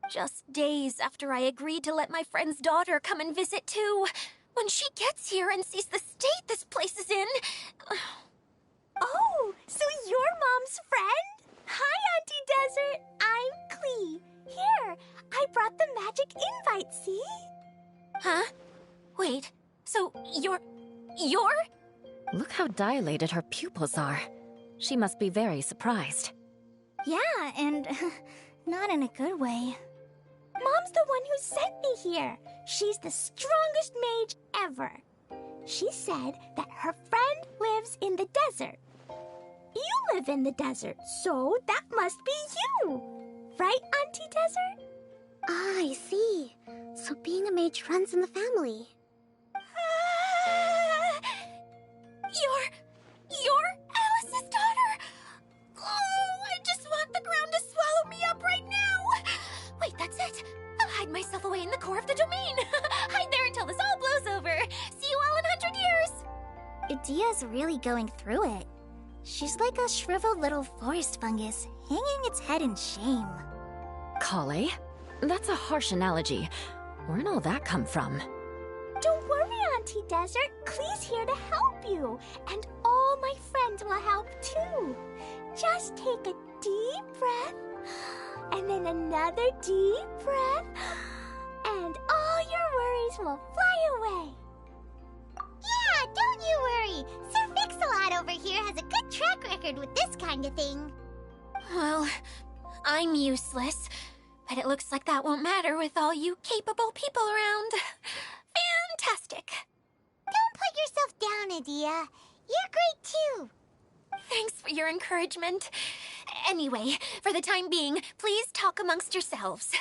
Just days after I agreed to let my friend's daughter come and visit too. When she gets here and sees the state this place is in... Oh, so you're Mom's friend? Hi, Auntie Desert. I'm Klee. Here, I brought the magic invite, see? Huh? Wait, so you're... Look how dilated her pupils are. She must be very surprised. Yeah, and not in a good way. Mom's the one who sent me here. She's the strongest mage ever. She said that her friend lives in the desert. You live in the desert, so that must be you. Right, Auntie Desert? Ah, I see. So being a mage runs in the family. You're Alice's daughter? Oh, I just want the ground to swallow me up right now. Wait, that's it. I'll hide myself away in the core of the domain. Hide there until this all blows over. See you all in 100 years. Idia's really going through it. She's like a shriveled little forest fungus, hanging its head in shame. Kale? That's a harsh analogy. Where'd all that come from? Don't worry, Auntie Desert. Klee's here to help you. And all my friends will help too. Just take a deep breath, and then another deep breath, and all your worries will fly away. Yeah, don't you worry. Sir Mix-a-Lot over here has a good track record with this kind of thing. Well, I'm useless, but it looks like that won't matter with all you capable people around. Fantastic. Don't put yourself down, Idia. You're great too. Thanks for your encouragement. Anyway, for the time being, please talk amongst yourselves.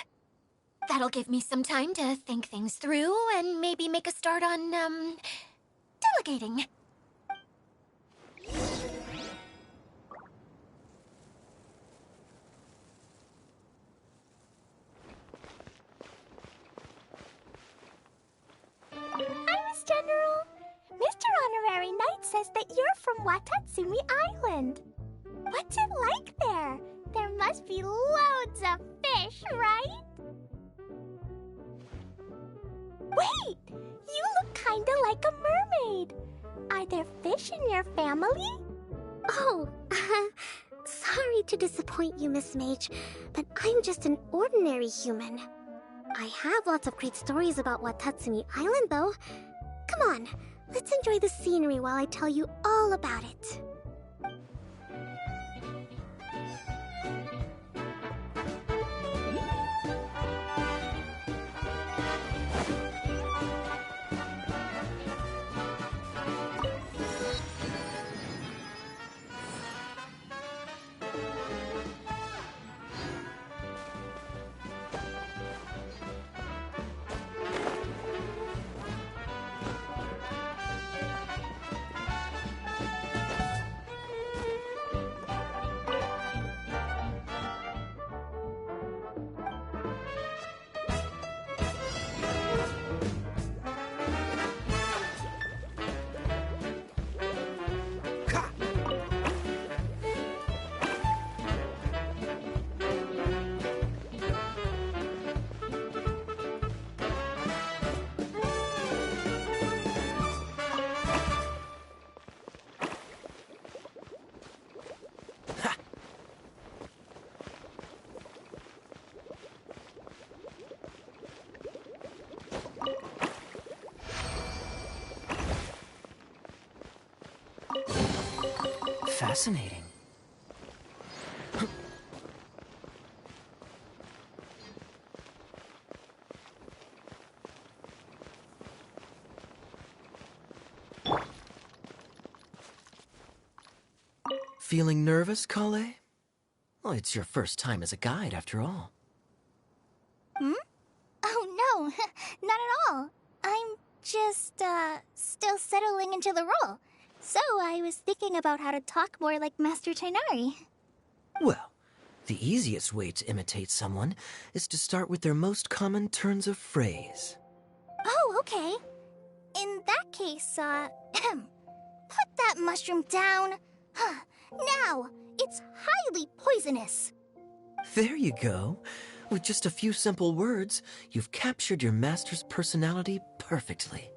That'll give me some time to think things through and maybe make a start on, delegating. Hi, Miss General. Mr. Honorary Knight says that you're from Watatsumi Island. What's it like there? There must be loads of fish, right? Wait! You look kinda like a mermaid. Are there fish in your family? Oh, sorry to disappoint you, Miss Mage, but I'm just an ordinary human. I have lots of great stories about Watatsumi Island, though. Come on, let's enjoy the scenery while I tell you all about it. Fascinating. Feeling nervous, Kale? Well, it's your first time as a guide, after all. Oh, no, not at all. I'm just, still settling into the role. So I was thinking about how to talk more like Master Tainari. Well, the easiest way to imitate someone is to start with their most common turns of phrase. Oh, okay. In that case, put that mushroom down. Now, it's highly poisonous. There you go. With just a few simple words, you've captured your master's personality perfectly.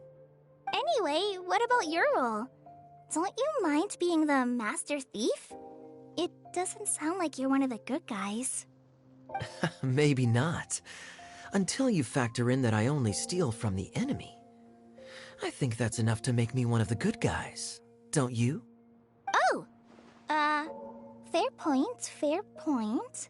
Anyway, what about your role? Don't you mind being the master thief? It doesn't sound like you're one of the good guys. Maybe not. Until you factor in that I only steal from the enemy. I think that's enough to make me one of the good guys. Don't you? Oh! Fair point, fair point.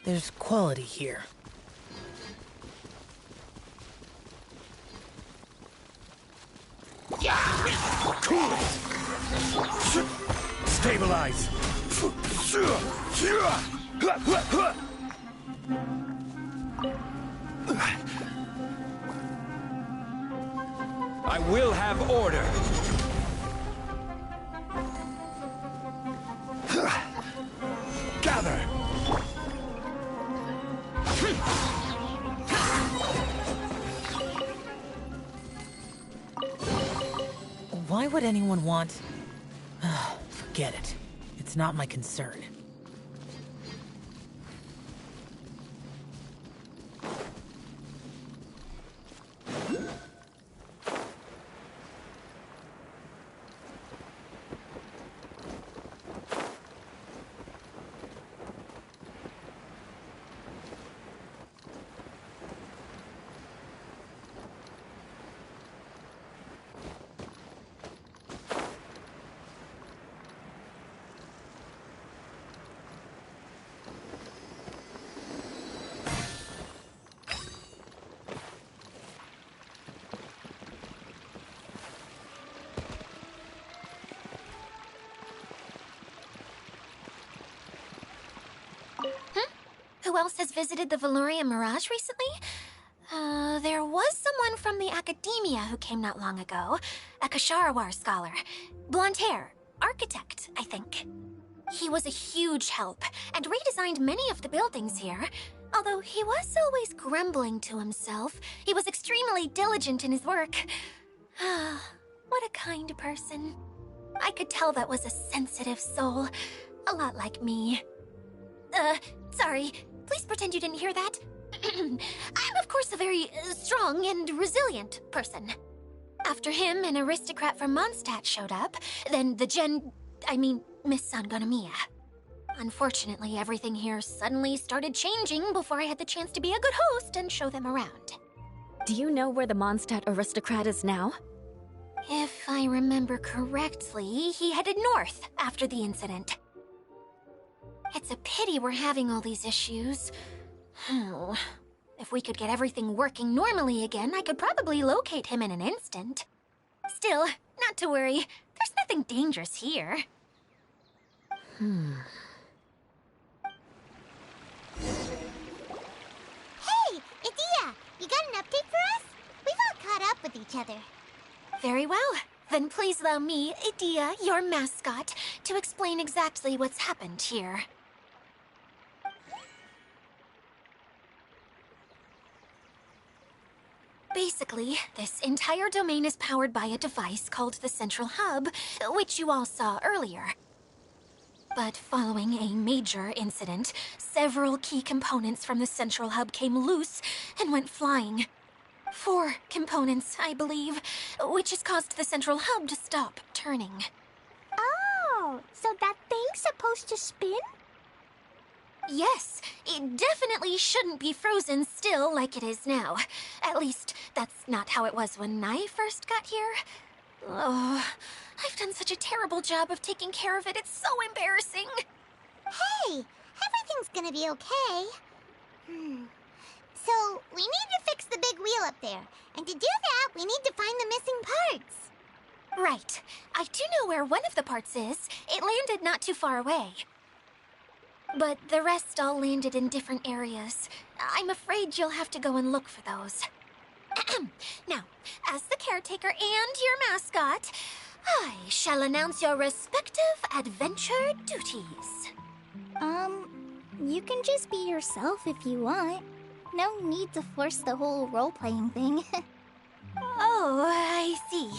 There's quality here. Stabilize! I will have order! Gather! Why would anyone want... Forget it. It's not my concern. Who else has visited the Veluriyam Mirage recently? There was someone from the academia who came not long ago. A Kasharawar scholar. Blonde hair. Architect, I think. He was a huge help, and redesigned many of the buildings here. Although he was always grumbling to himself, he was extremely diligent in his work. What a kind person. I could tell that was a sensitive soul. A lot like me. Sorry. Please pretend you didn't hear that. I'm, of course, a very strong and resilient person. After him, an aristocrat from Mondstadt showed up, then Miss Sangonomiya. Unfortunately, everything here suddenly started changing before I had the chance to be a good host and show them around. Do you know where the Mondstadt aristocrat is now? If I remember correctly, he headed north after the incident. It's a pity we're having all these issues. If we could get everything working normally again, I could probably locate him in an instant. Still, not to worry. There's nothing dangerous here. Hey, Idia! You got an update for us? We've all caught up with each other. Very well. Then please allow me, Idia, your mascot, to explain exactly what's happened here. Basically, this entire domain is powered by a device called the Central Hub, which you all saw earlier. But following a major incident, several key components from the Central Hub came loose and went flying. 4 components, I believe, which has caused the Central Hub to stop turning. Oh, so that thing's supposed to spin? Yes, it definitely shouldn't be frozen still like it is now. At least, that's not how it was when I first got here. Oh, I've done such a terrible job of taking care of it. It's so embarrassing. Hey, everything's gonna be okay. So, we need to fix the big wheel up there. And to do that, we need to find the missing parts. Right. I do know where one of the parts is. It landed not too far away. But the rest all landed in different areas. I'm afraid you'll have to go and look for those. Now, as the caretaker and your mascot, I shall announce your respective adventure duties. You can just be yourself if you want. No need to force the whole role-playing thing. Oh, I see.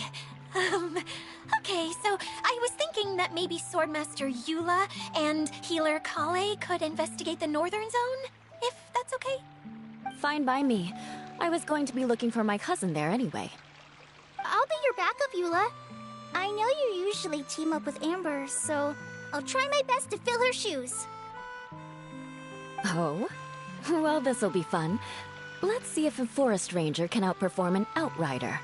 Okay, so I was thinking that maybe Swordmaster Eula and Healer Kale could investigate the Northern Zone, if that's okay? Fine by me. I was going to be looking for my cousin there anyway. I'll be your backup, Eula. I know you usually team up with Amber, so I'll try my best to fill her shoes. Oh? Well, this'll be fun. Let's see if a forest ranger can outperform an outrider.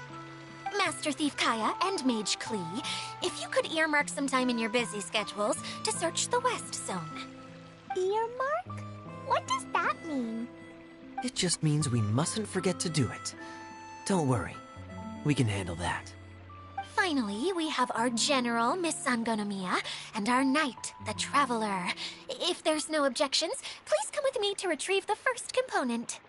Master Thief Kaya and Mage Klee, if you could earmark some time in your busy schedules to search the West Zone. Earmark? What does that mean? It just means we mustn't forget to do it. Don't worry. We can handle that. Finally, we have our general, Miss Sangonomiya, and our knight, the Traveler. If there's no objections, please come with me to retrieve the first component.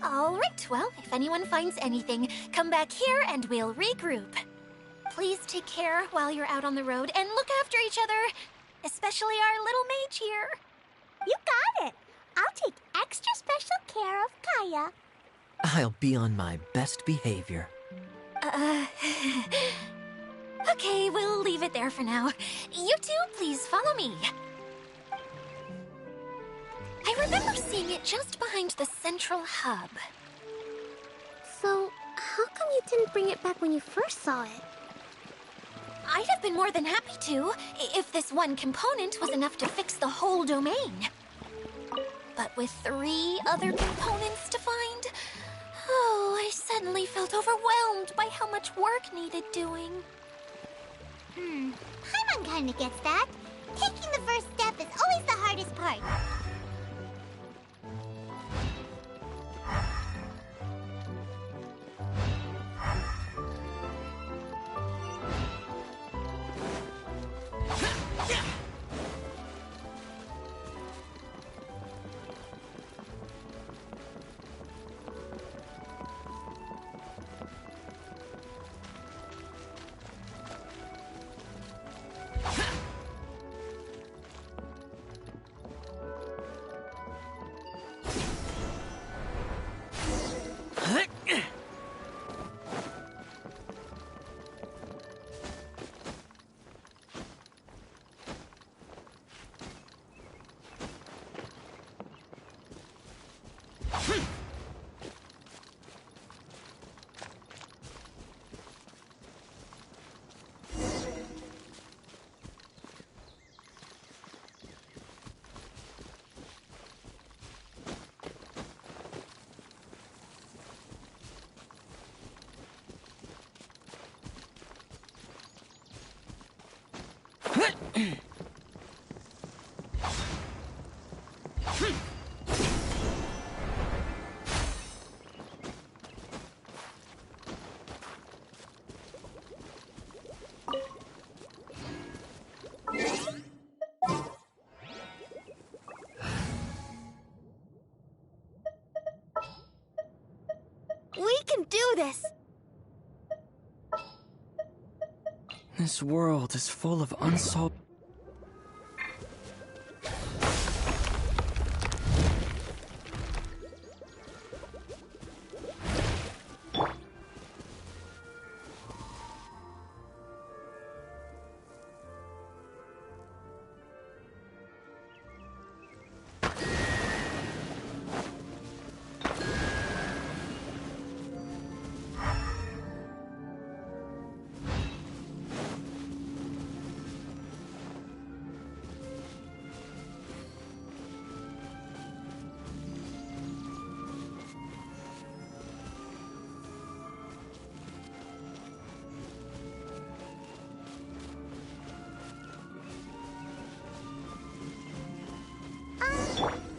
All right, well, if anyone finds anything, come back here and we'll regroup. Please take care while you're out on the road and look after each other, especially our little mage here. You got it. I'll take extra special care of Kaya. I'll be on my best behavior. Okay, we'll leave it there for now. You two, please follow me. I remember seeing it just behind the central hub. So, how come you didn't bring it back when you first saw it? I'd have been more than happy to, if this one component was enough to fix the whole domain. But with 3 other components to find, oh, I suddenly felt overwhelmed by how much work needed doing. Paimon kinda gets that. Taking the first step is always the hardest part. We can do this! This world is full of unsolved...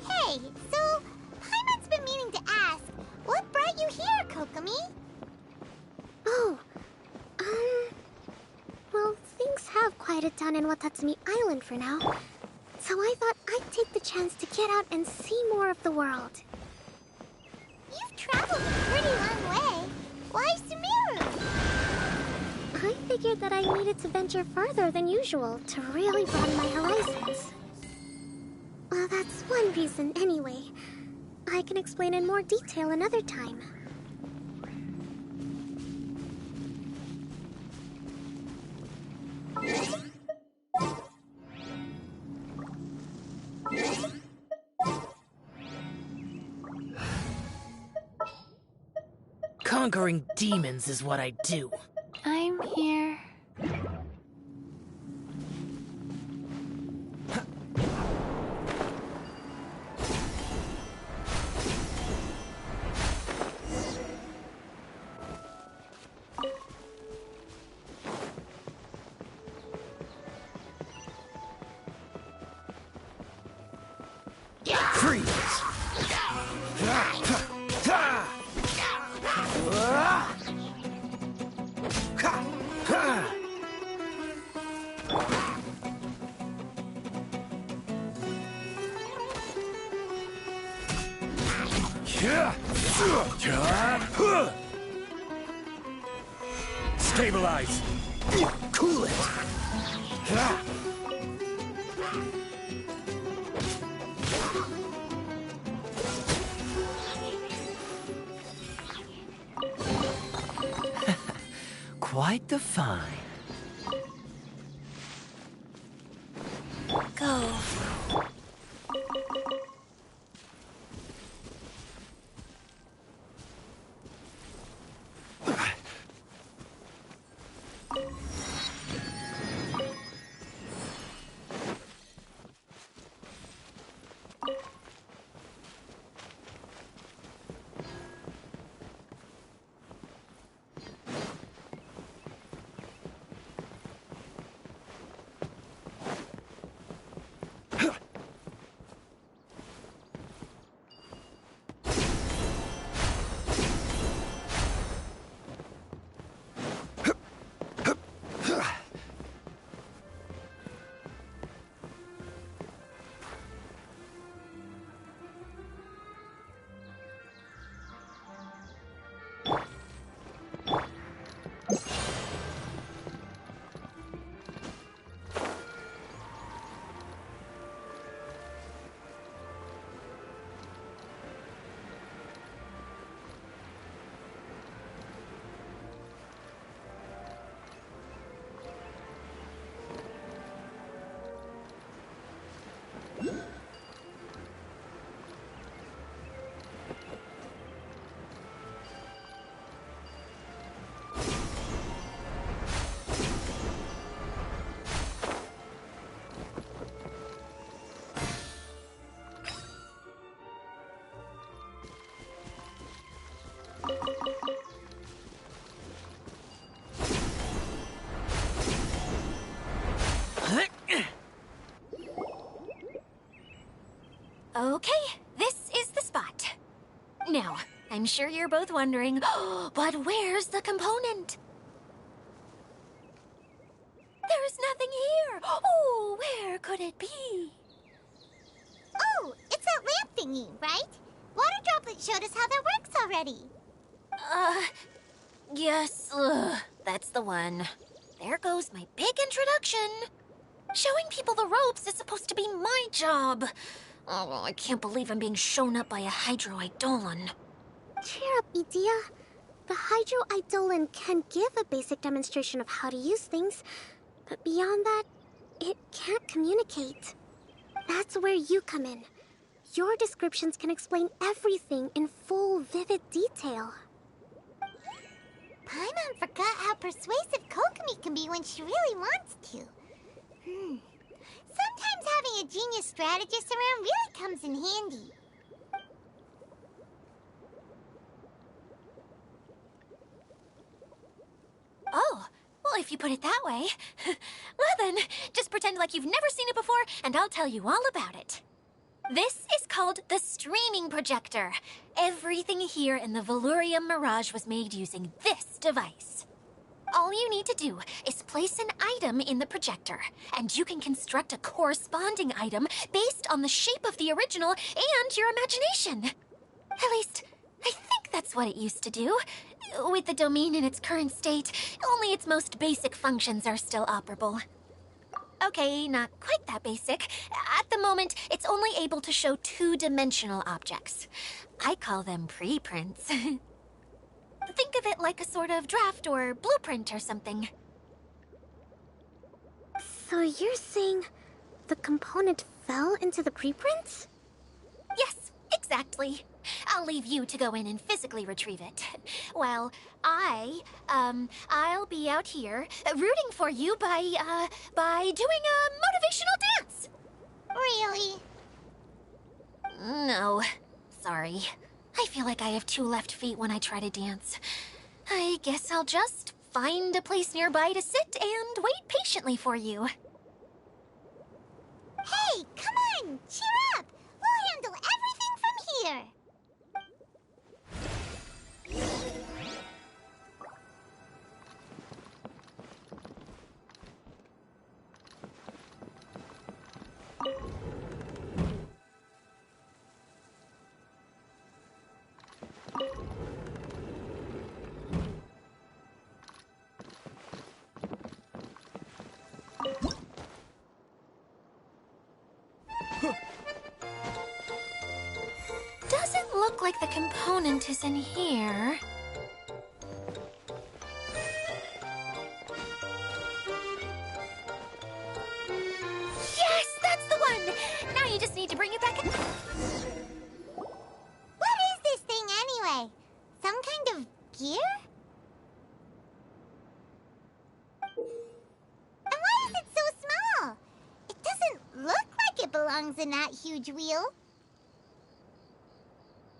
Hey, so Paimon's been meaning to ask, what brought you here, Kokomi? Oh, well, things have quieted down in Watatsumi Island for now. So I thought I'd take the chance to get out and see more of the world. You've traveled a pretty long way. Why Sumeru? I figured that I needed to venture further than usual to really broaden my horizons. Well, that's one reason anyway. I can explain in more detail another time. Conquering demons is what I do. I'm here. Freeze! Stabilize! Cool it! Quite the find. Go. Okay, this is the spot. Now, I'm sure you're both wondering, but where's the component? There's nothing here. Oh, where could it be? Oh, it's that lamp thingy, right? Water Droplet showed us how that works already. Yes, that's the one. There goes my big introduction. Showing people the ropes is supposed to be my job. Oh, I can't believe I'm being shown up by a Hydro Eidolon. Cheer up, Edea. The Hydro Eidolon can give a basic demonstration of how to use things, but beyond that, it can't communicate. That's where you come in. Your descriptions can explain everything in full, vivid detail. Paimon forgot how persuasive Kokomi can be when she really wants to. Sometimes having a genius strategist around really comes in handy. Oh, well, if you put it that way. Well then, just pretend like you've never seen it before, and I'll tell you all about it. This is called the streaming projector. Everything here in the Veluriyam Mirage was made using this device. All you need to do is place an item in the projector, and you can construct a corresponding item based on the shape of the original and your imagination. At least, I think that's what it used to do. With the domain in its current state, only its most basic functions are still operable. Okay, not quite that basic. At the moment, it's only able to show two-dimensional objects. I call them preprints. Think of it like a sort of draft or blueprint or something. So you're saying the component fell into the preprints? Yes, exactly. I'll leave you to go in and physically retrieve it. While I'll be out here rooting for you by doing a motivational dance. Really? No, sorry. I feel like I have two left feet when I try to dance. I guess I'll just find a place nearby to sit and wait patiently for you. Hey, come on! Cheer up! We'll handle everything! the component is in here. Yes, that's the one! Now you just need to bring it back in. What is this thing anyway? Some kind of gear? And why is it so small? It doesn't look like it belongs in that huge wheel.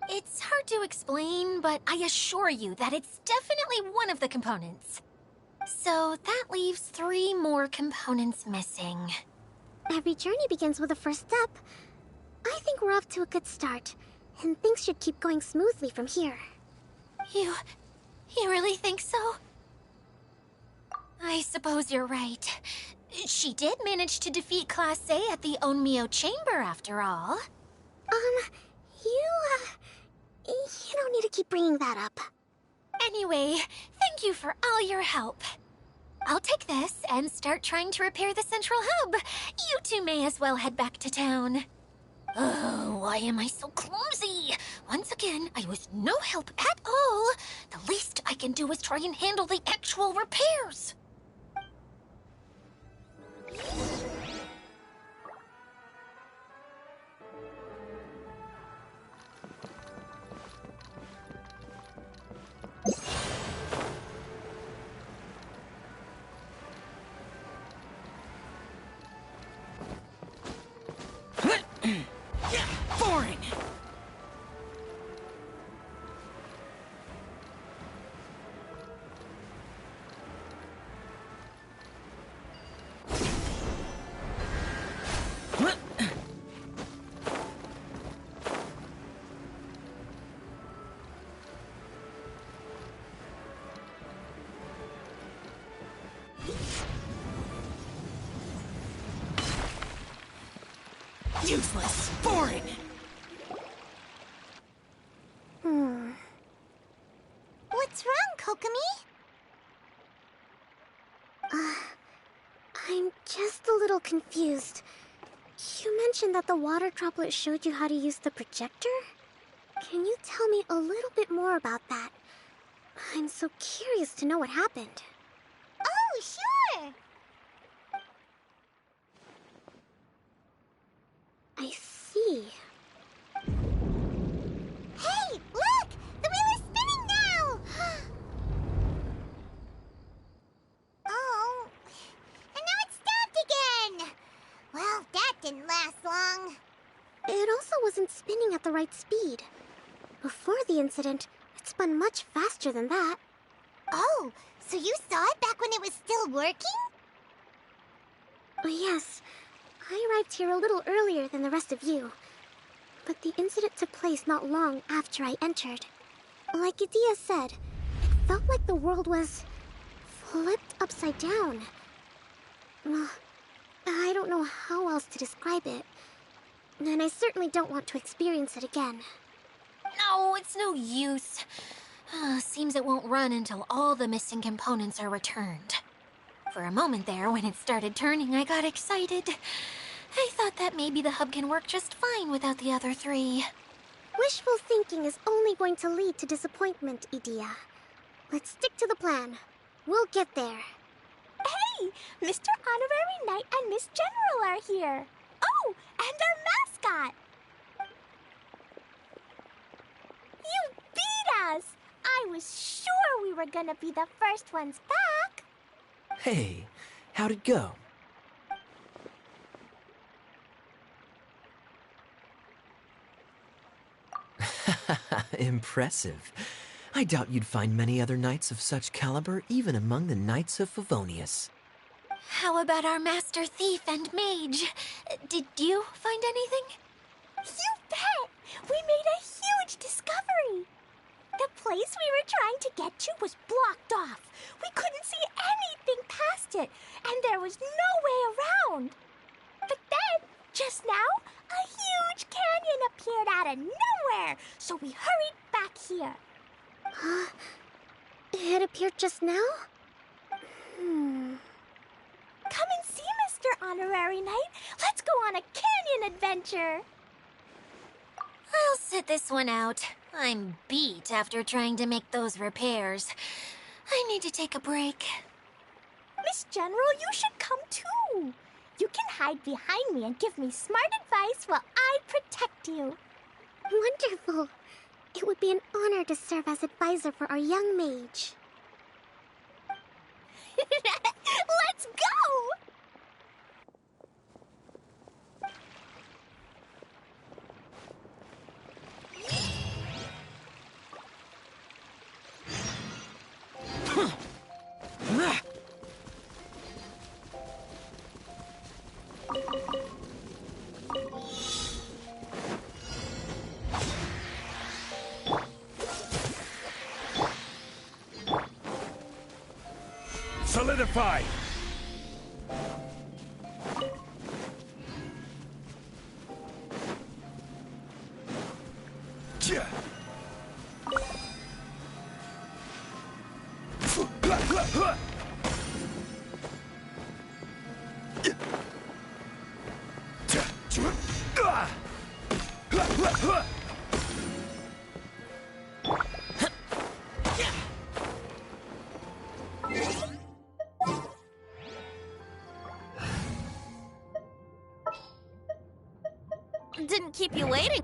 It's hard to explain, but I assure you that it's definitely one of the components. So that leaves 3 more components missing. Every journey begins with a first step. I think we're off to a good start, and things should keep going smoothly from here. You really think so? I suppose you're right. She did manage to defeat Class A at the Onmyo Chamber, after all. You don't need to keep bringing that up. Anyway, thank you for all your help. I'll take this and start trying to repair the central hub. You two may as well head back to town. Oh, why am I so clumsy? Once again, I was no help at all. The least I can do is try and handle the actual repairs. Boring! Useless! Boring! What's wrong, Kokomi? I'm just a little confused. You mentioned that the water droplet showed you how to use the projector? Can you tell me a little bit more about that? I'm so curious to know what happened. Oh, sure! I see. Hey, look! The wheel is spinning now! Oh, and now it's stopped again! Well, that didn't last long. It also wasn't spinning at the right speed. Before the incident, it spun much faster than that. Oh, so you saw it back when it was still working? Yes, I arrived here a little earlier than the rest of you. But the incident took place not long after I entered. Like Idia said, it felt like the world was flipped upside down. Well, I don't know how else to describe it. And I certainly don't want to experience it again. No, it's no use. Seems it won't run until all the missing components are returned. For a moment there, when it started turning, I got excited. I thought that maybe the hub can work just fine without the other 3. Wishful thinking is only going to lead to disappointment, Idia. Let's stick to the plan. We'll get there. Hey! Mr. Honorary Knight and Miss General are here. Oh, and our mascot! You beat us! I was sure we were gonna be the first ones back. Hey, how'd it go? Impressive. I doubt you'd find many other knights of such caliber even among the Knights of Favonius. How about our Master Thief and Mage? Did you find anything? You bet! We made a huge discovery! The place we were trying to get to was blocked off. We couldn't see anything past it, and there was no way around. But then, just now, a huge canyon appeared out of nowhere, so we hurried back here. It appeared just now? Come and see, Mr. Honorary Knight. Let's go on a canyon adventure. I'll sit this one out. I'm beat after trying to make those repairs. I need to take a break. Miss General, you should come too. You can hide behind me and give me smart advice while I protect you. Wonderful. It would be an honor to serve as advisor for our young mage. Let's go! Solidify! Didn't keep you waiting.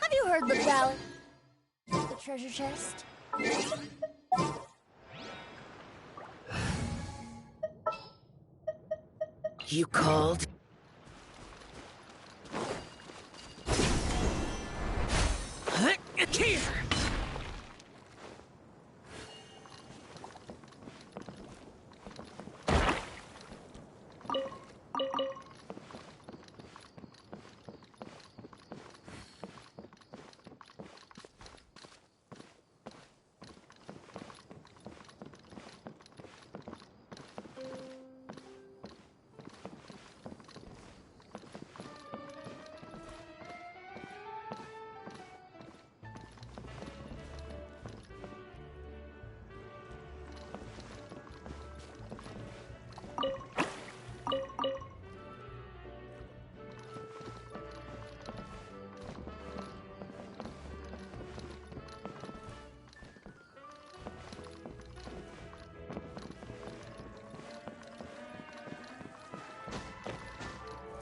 Have you heard the ballad? The treasure chest? You called? Here!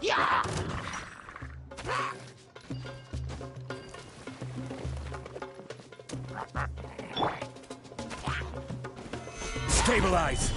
Yeah! Stabilize!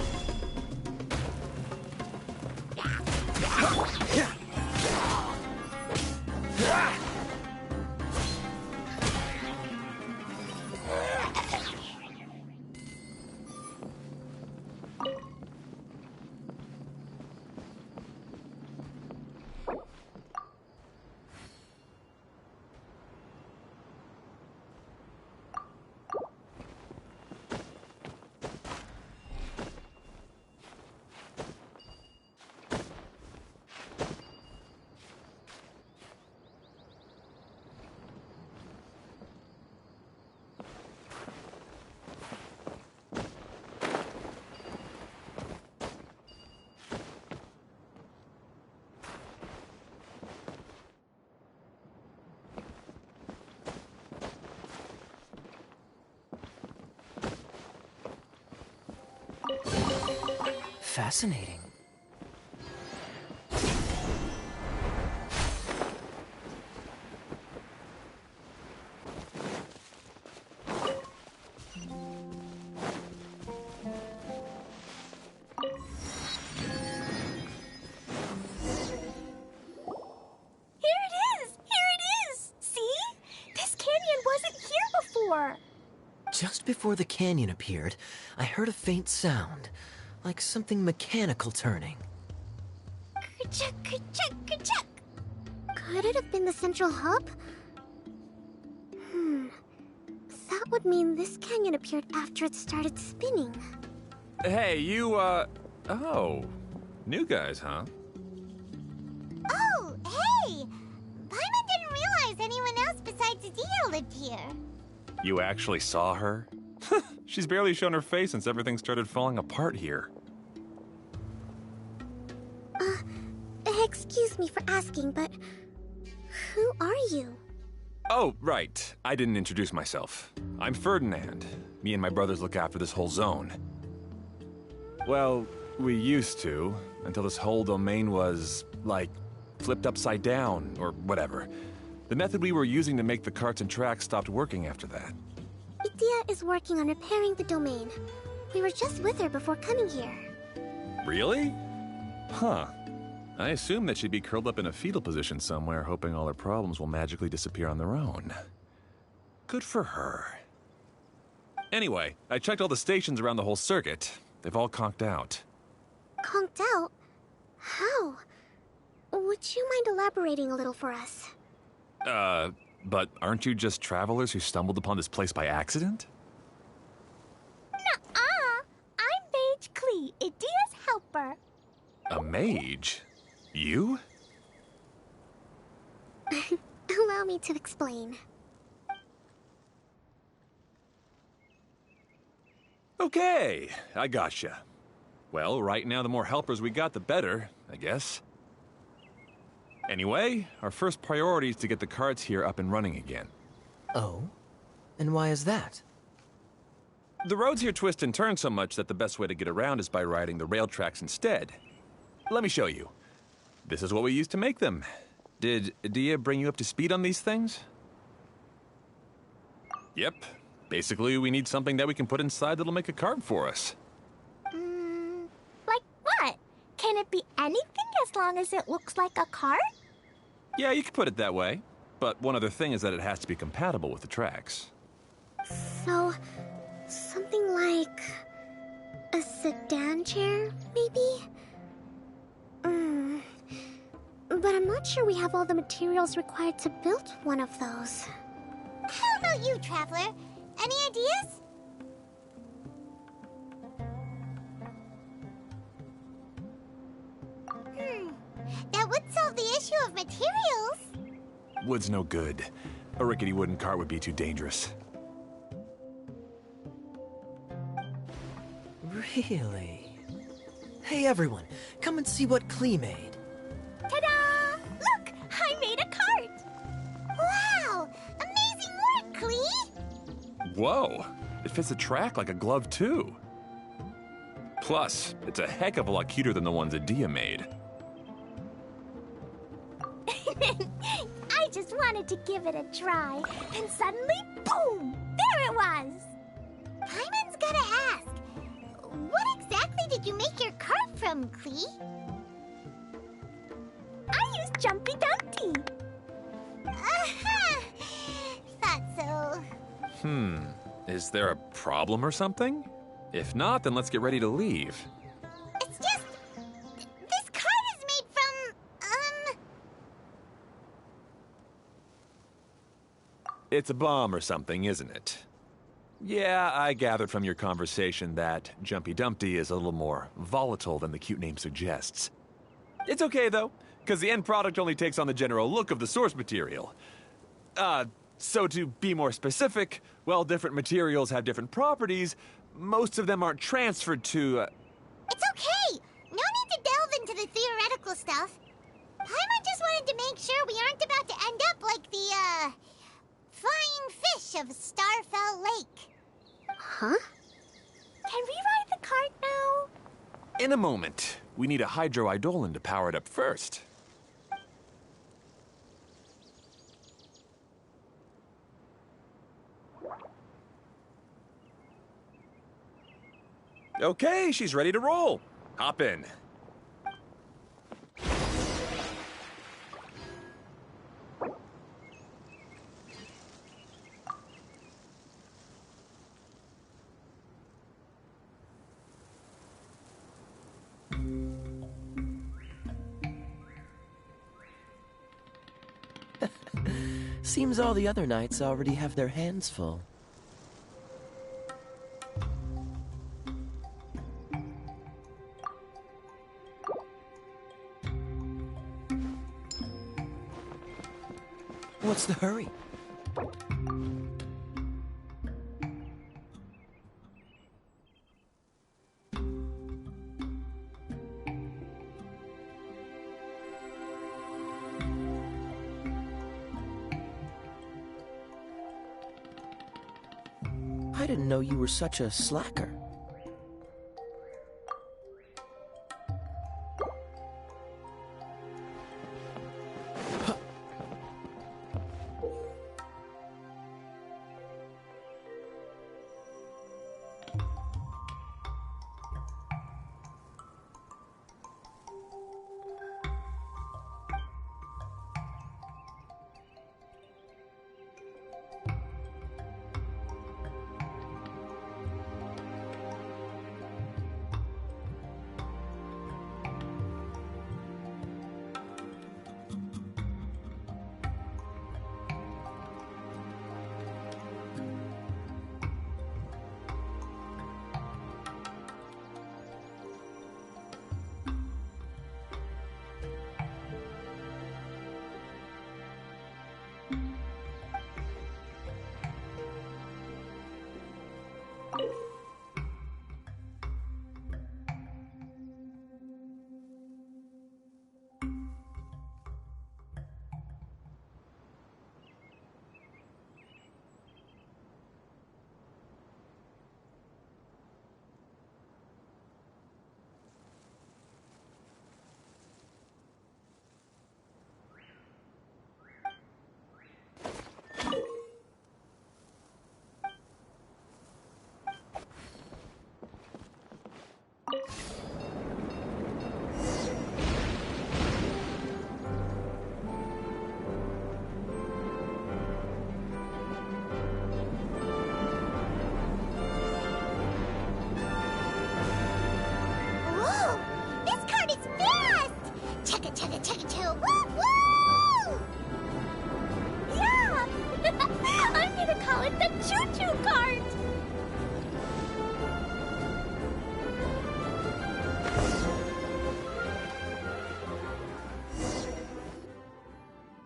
Fascinating. Just before the canyon appeared, I heard a faint sound, like something mechanical turning. Ka-chuck, ka-chuck, ka-chuck. Could it have been the central hub? That would mean this canyon appeared after it started spinning. Hey, you, oh. New guys, huh? Oh, hey! Paimon didn't realize anyone else besides Xiao lived here. You actually saw her? She's barely shown her face since everything started falling apart here. Excuse me for asking, but who are you? Oh, right. I didn't introduce myself. I'm Ferdinand. Me and my brothers look after this whole zone. Well, we used to, until this whole domain was, like, flipped upside down, or whatever. The method we were using to make the carts and tracks stopped working after that. Idia is working on repairing the domain. We were just with her before coming here. Really? Huh. I assume that she'd be curled up in a fetal position somewhere, hoping all her problems will magically disappear on their own. Good for her. Anyway, I checked all the stations around the whole circuit. They've all conked out. Conked out? How? Would you mind elaborating a little for us? But aren't you just travelers who stumbled upon this place by accident? Nuh-uh. I'm Mage Klee, Idia's helper. A mage? You? Allow me to explain. Okay, I gotcha. Well, right now the more helpers we got, the better, I guess. Anyway, our first priority is to get the carts here up and running again. Oh? And why is that? The roads here twist and turn so much that the best way to get around is by riding the rail tracks instead. Let me show you. This is what we used to make them. Did Dia bring you up to speed on these things? Yep. Basically, we need something that we can put inside that'll make a cart for us. Like what? Can it be anything as long as it looks like a cart? Yeah, you could put it that way. But one other thing is that it has to be compatible with the tracks. So, something like a sedan chair, maybe? But I'm not sure we have all the materials required to build one of those. How about you, Traveler? Any ideas? That would solve the issue of materials. Wood's no good. A rickety wooden cart would be too dangerous. Really? Hey everyone, come and see what Klee made. Ta-da! Look! I made a cart! Wow! Amazing work, Klee! Whoa! It fits the track like a glove, too. Plus, it's a heck of a lot cuter than the ones that Dia made. I just wanted to give it a try, and suddenly, boom! There it was! Paimon's gotta ask, what exactly did you make your cart from, Klee? I used Jumpy Dumpty. Aha! Thought so. Is there a problem or something? If not, then let's get ready to leave. It's just... this cart is made from, It's a bomb or something, isn't it? Yeah, I gathered from your conversation that Jumpy Dumpty is a little more volatile than the cute name suggests. It's okay, though, because the end product only takes on the general look of the source material. So to be more specific, while different materials have different properties, most of them aren't transferred to, It's okay! No need to delve into the theoretical stuff. Paimon just wanted to make sure we aren't about to end up like the, flying fish of Starfell Lake. Huh? Can we ride the cart now? in a moment. We need a hydroidolin to power it up first. Okay, she's ready to roll. Hop in. Seems all the other knights already have their hands full. What's the hurry? I didn't know you were such a slacker.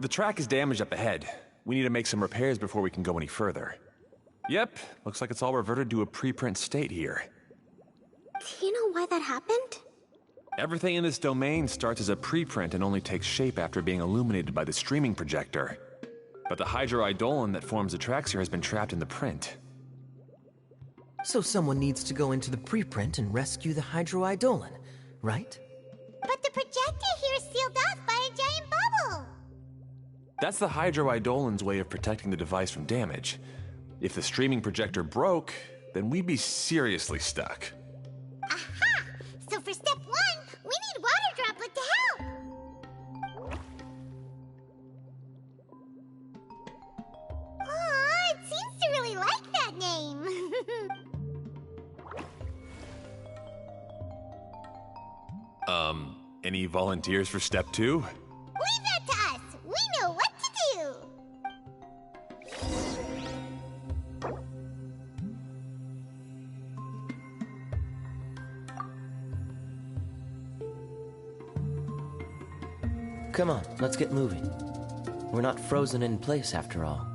The track is damaged up ahead. We need to make some repairs before we can go any further. Yep, looks like it's all reverted to a preprint state here. Do you know why that happened? Everything in this domain starts as a preprint and only takes shape after being illuminated by the streaming projector. But the hydroidolin that forms the tracks here has been trapped in the print. So someone needs to go into the preprint and rescue the hydroidolin, right? But the projector here is sealed off by a giant bubble! That's the hydroidolin's way of protecting the device from damage. If the streaming projector broke, then we'd be seriously stuck. Aha! So for step one, we need Water Droplet to help! Aw, it seems to really like that name! Any volunteers for step two? Leave that to us! We know what to do! Come on, let's get moving. We're not frozen in place after all.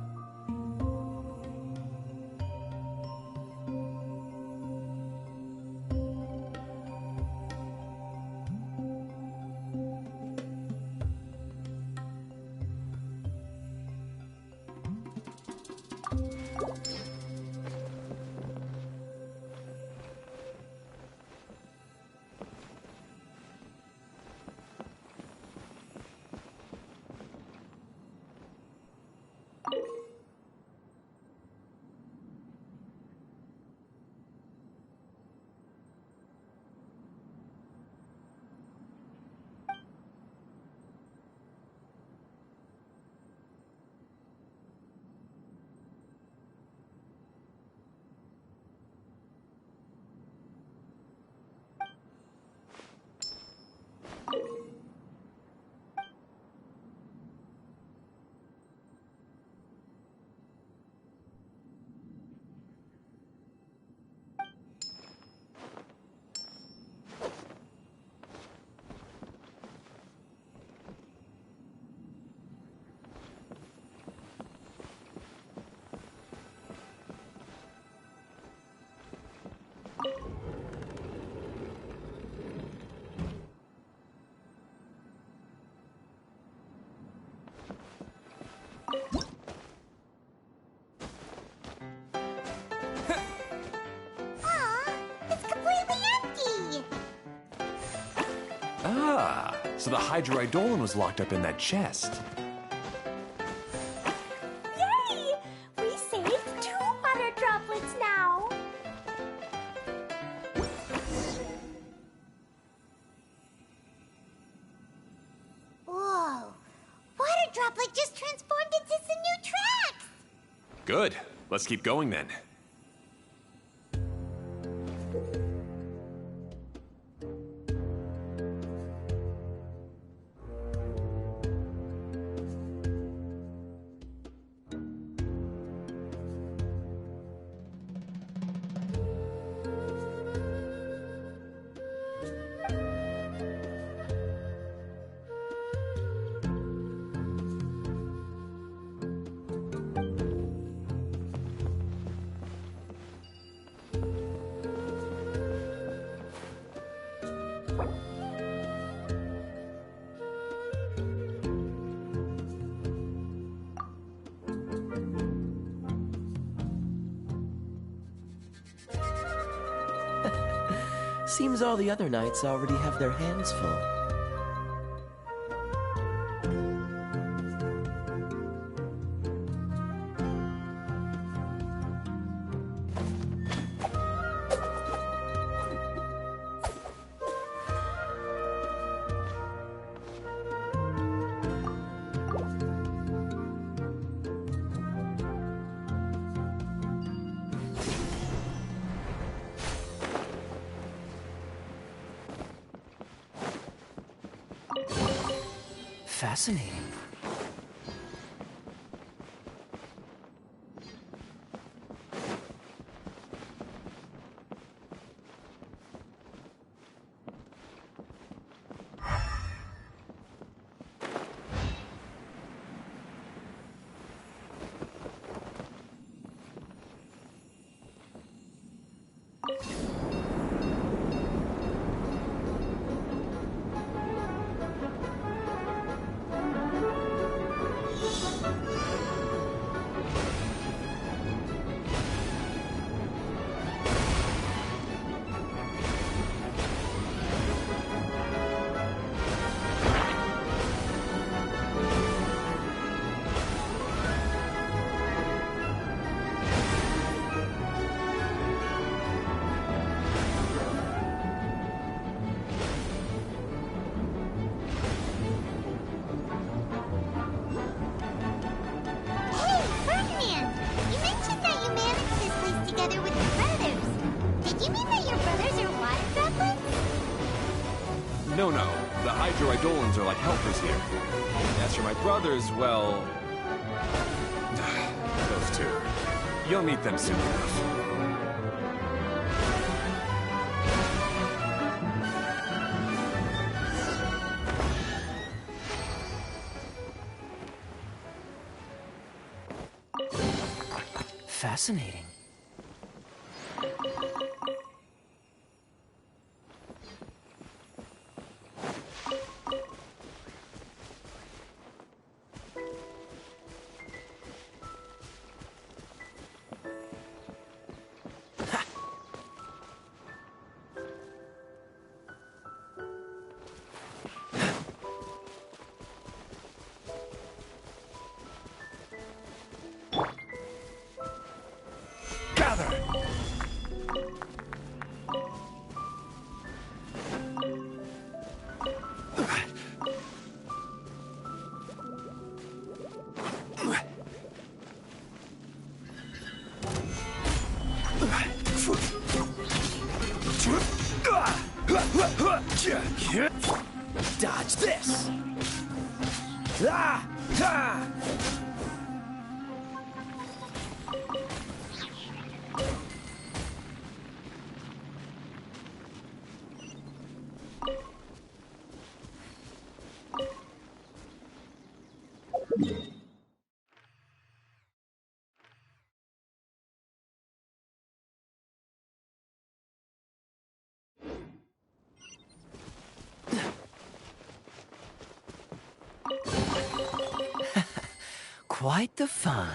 So the Hydroidolon was locked up in that chest. Yay! We saved 2 water droplets now. Whoa. Water droplet just transformed into some new tracks. Good. Let's keep going then. Seems all the other knights already have their hands full. Fascinating. No, the Hydroidolons are like helpers here. As for my brothers, well... those two. You'll meet them soon enough. Fascinating. Dodge this! Ah! Ah! Quite the find.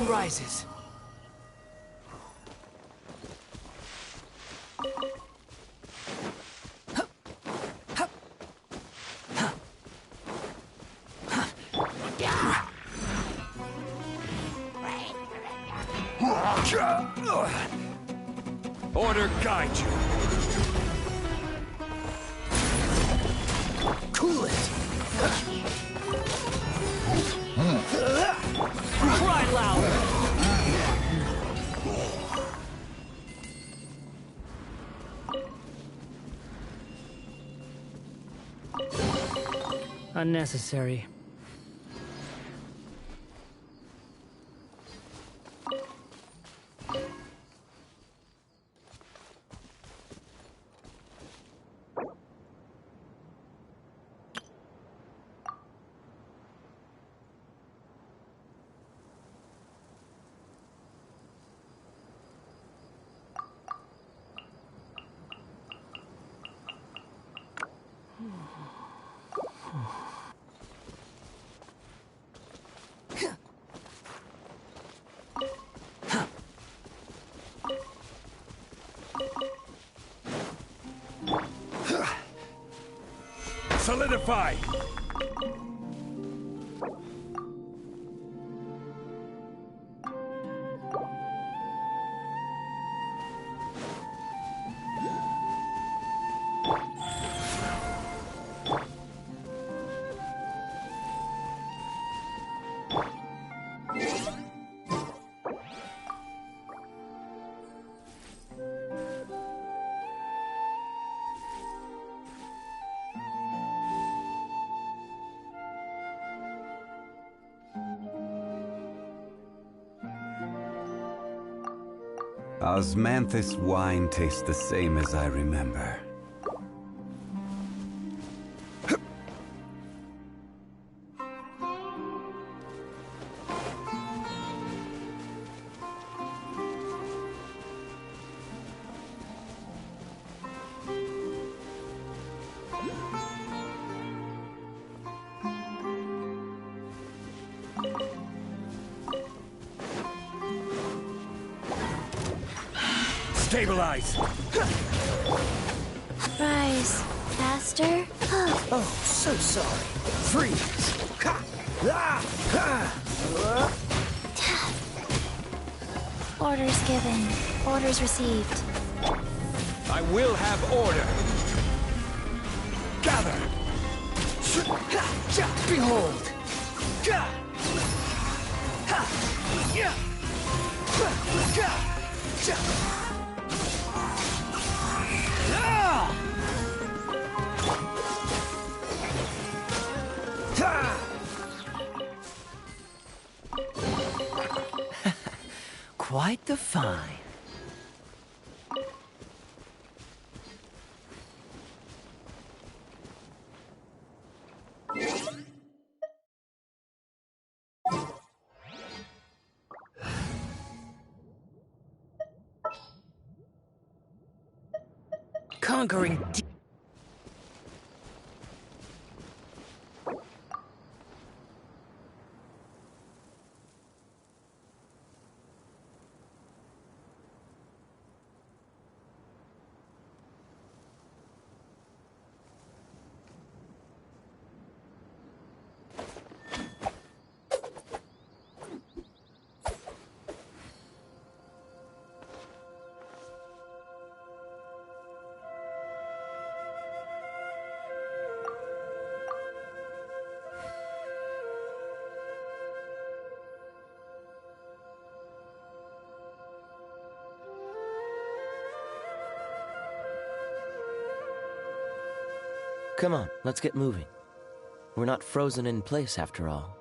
sun rises. Order guide you. Cool it. Cry loud. Unnecessary. Solidify! Osmanthus wine tastes the same as I remember. Stabilize! Rise. Faster? Oh, so sorry. Freeze. Ha! Ah! Ha! Orders given. Orders received. I will have order! Gather! Behold. Quite the find. Conquering. Come on, let's get moving. We're not frozen in place after all.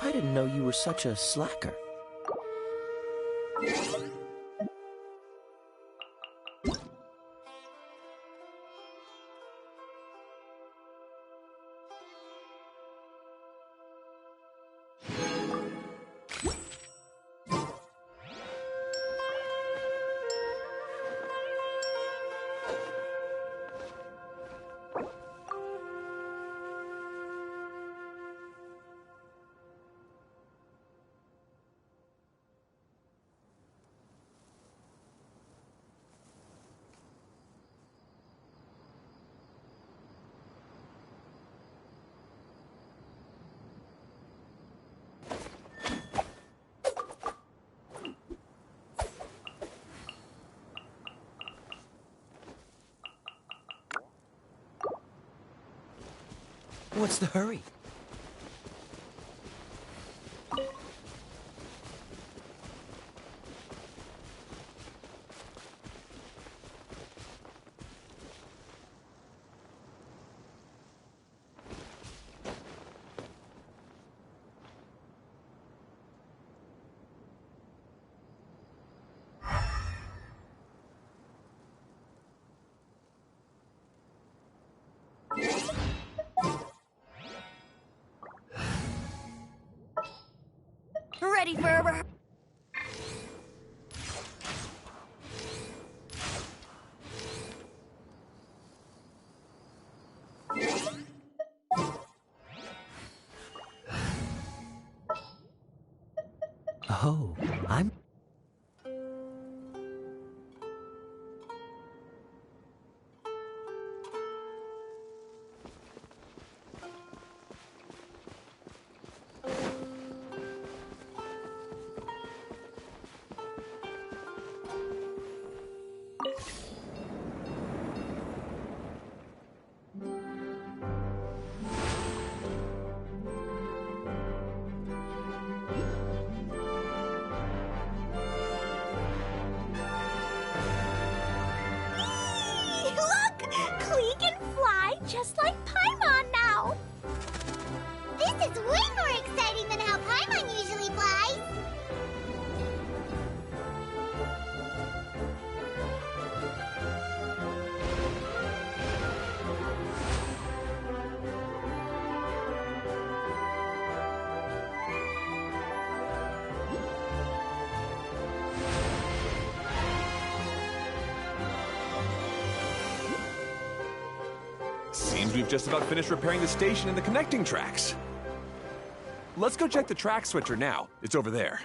I didn't know you were such a slacker. What's the hurry? Ready for a... Oh, I'm... Look! Klee can fly just like Paimon now! This is way more exciting than how Paimon usually flies! Seems we've just about finished repairing the station and the connecting tracks. Let's go check the track switcher now. It's over there.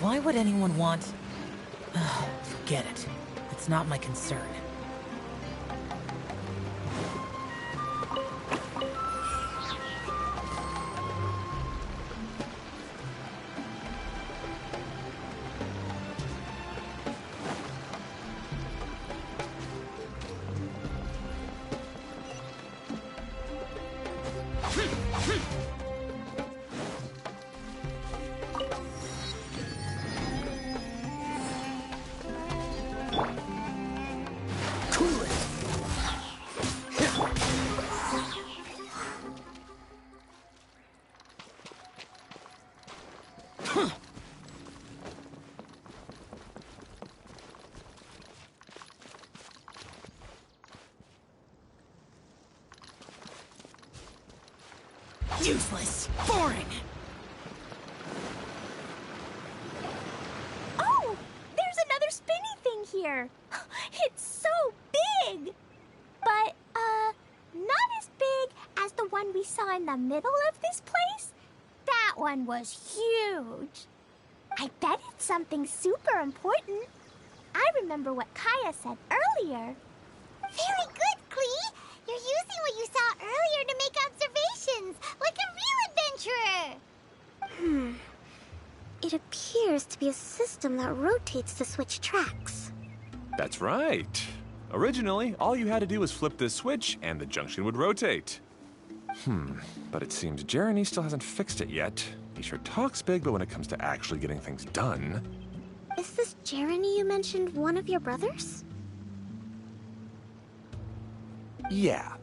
Why would anyone want... Forget it. It's not my concern. Useless. Boring. Oh, there's another spinny thing here. It's so big. But, not as big as the one we saw in the middle of this place. That one was huge. I bet it's something super important. I remember what Kaya said earlier. Very good, Klee. You're using what you saw earlier to make observations, like a real adventurer. It appears to be a system that rotates to switch tracks. That's right. Originally, all you had to do was flip this switch and the junction would rotate. But it seems Jeremy still hasn't fixed it yet. He sure talks big, but when it comes to actually getting things done... Is this Jeremy you mentioned one of your brothers? Yeah.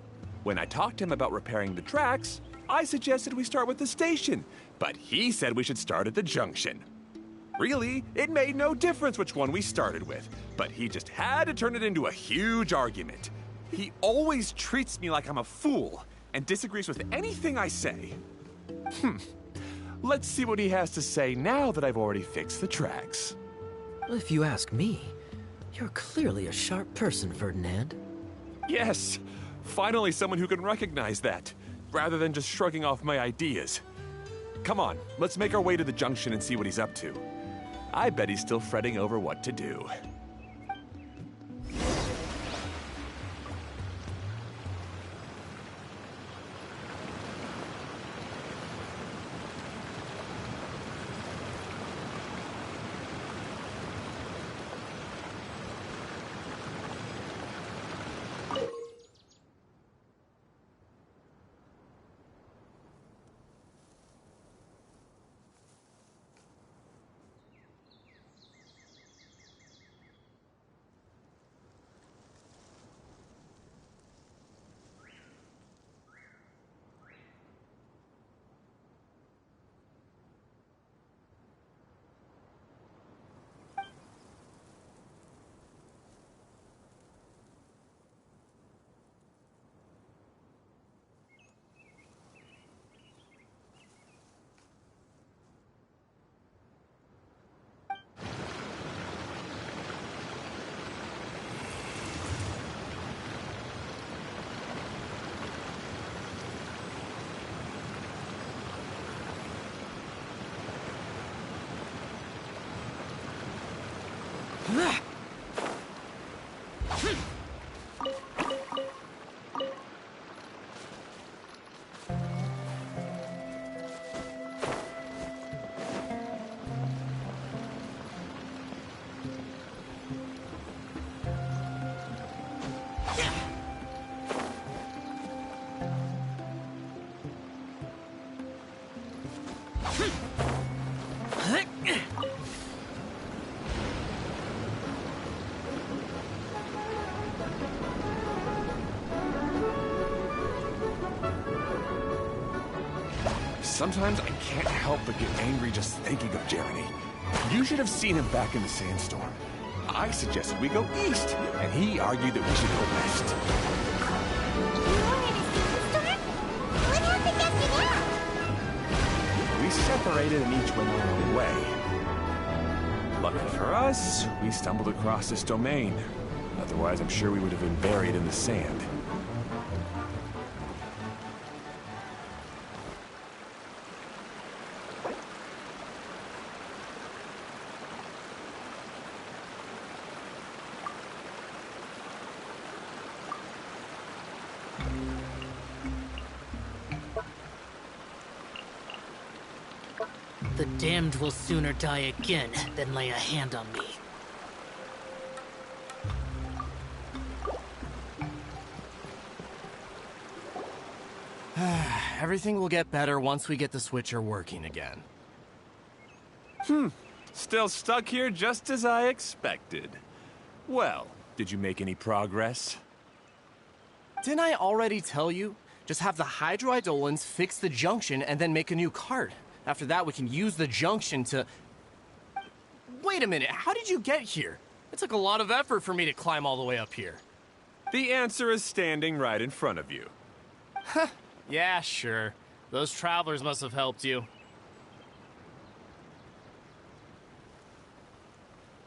When I talked to him about repairing the tracks, I suggested we start with the station, but he said we should start at the junction. Really, it made no difference which one we started with, but he just had to turn it into a huge argument. He always treats me like I'm a fool and disagrees with anything I say. Let's see what he has to say now that I've already fixed the tracks. If you ask me, you're clearly a sharp person, Ferdinand. Yes, finally someone who can recognize that, rather than just shrugging off my ideas. Come on, let's make our way to the junction and see what he's up to. I bet he's still fretting over what to do. Sometimes I can't help but get angry just thinking of Jeremy. You should have seen him back in the sandstorm. I suggested we go east, and he argued that we should go west. What happened after that? We separated and each went our own way. Lucky for us, we stumbled across this domain. Otherwise, I'm sure we would have been buried in the sand. The damned will sooner die again than lay a hand on me. Everything will get better once we get the switcher working again. Still stuck here just as I expected. Well, did you make any progress? Didn't I already tell you? Just have the hydroidolins fix the junction and then make a new cart. After that, we can use the junction to... Wait a minute, how did you get here? It took a lot of effort for me to climb all the way up here. The answer is standing right in front of you. Yeah, sure. Those travelers must have helped you.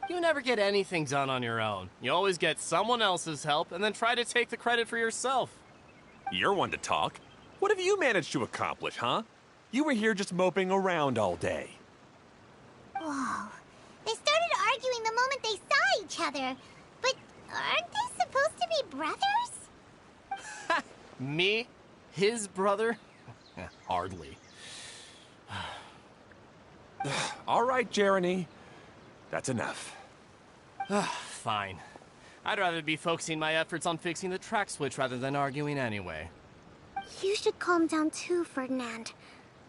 You never get anything done on your own. You always get someone else's help and then try to take the credit for yourself. You're one to talk. What have you managed to accomplish, huh? You were here just moping around all day. Whoa. They started arguing the moment they saw each other. But aren't they supposed to be brothers? Me? His brother? Hardly. All right, Jeremy. That's enough. Fine. I'd rather be focusing my efforts on fixing the track switch rather than arguing anyway. You should calm down too, Ferdinand.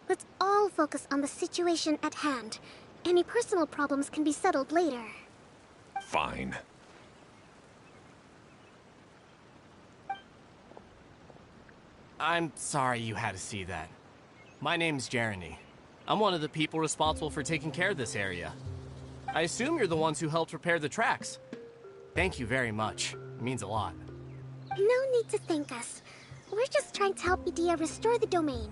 Let's all focus on the situation at hand. Any personal problems can be settled later. Fine. I'm sorry you had to see that. My name's Jeremy. I'm one of the people responsible for taking care of this area. I assume you're the ones who helped repair the tracks. Thank you very much. It means a lot. No need to thank us. We're just trying to help Edea restore the domain.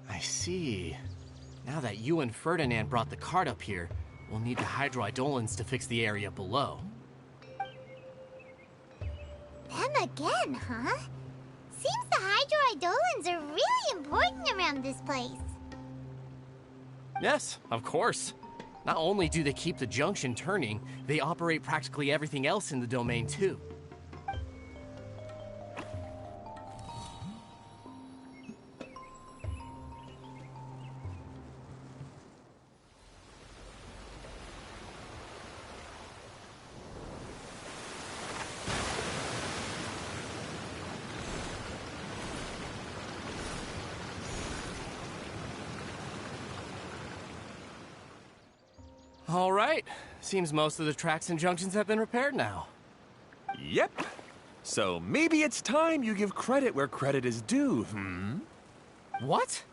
I see. Now that you and Ferdinand brought the cart up here, we'll need the hydroidolins to fix the area below. Them again, huh? Seems the hydroidolins are really important around this place. Yes, of course. Not only do they keep the junction turning, they operate practically everything else in the domain too. All right. Seems most of the tracks and junctions have been repaired now. Yep. So maybe it's time you give credit where credit is due, What?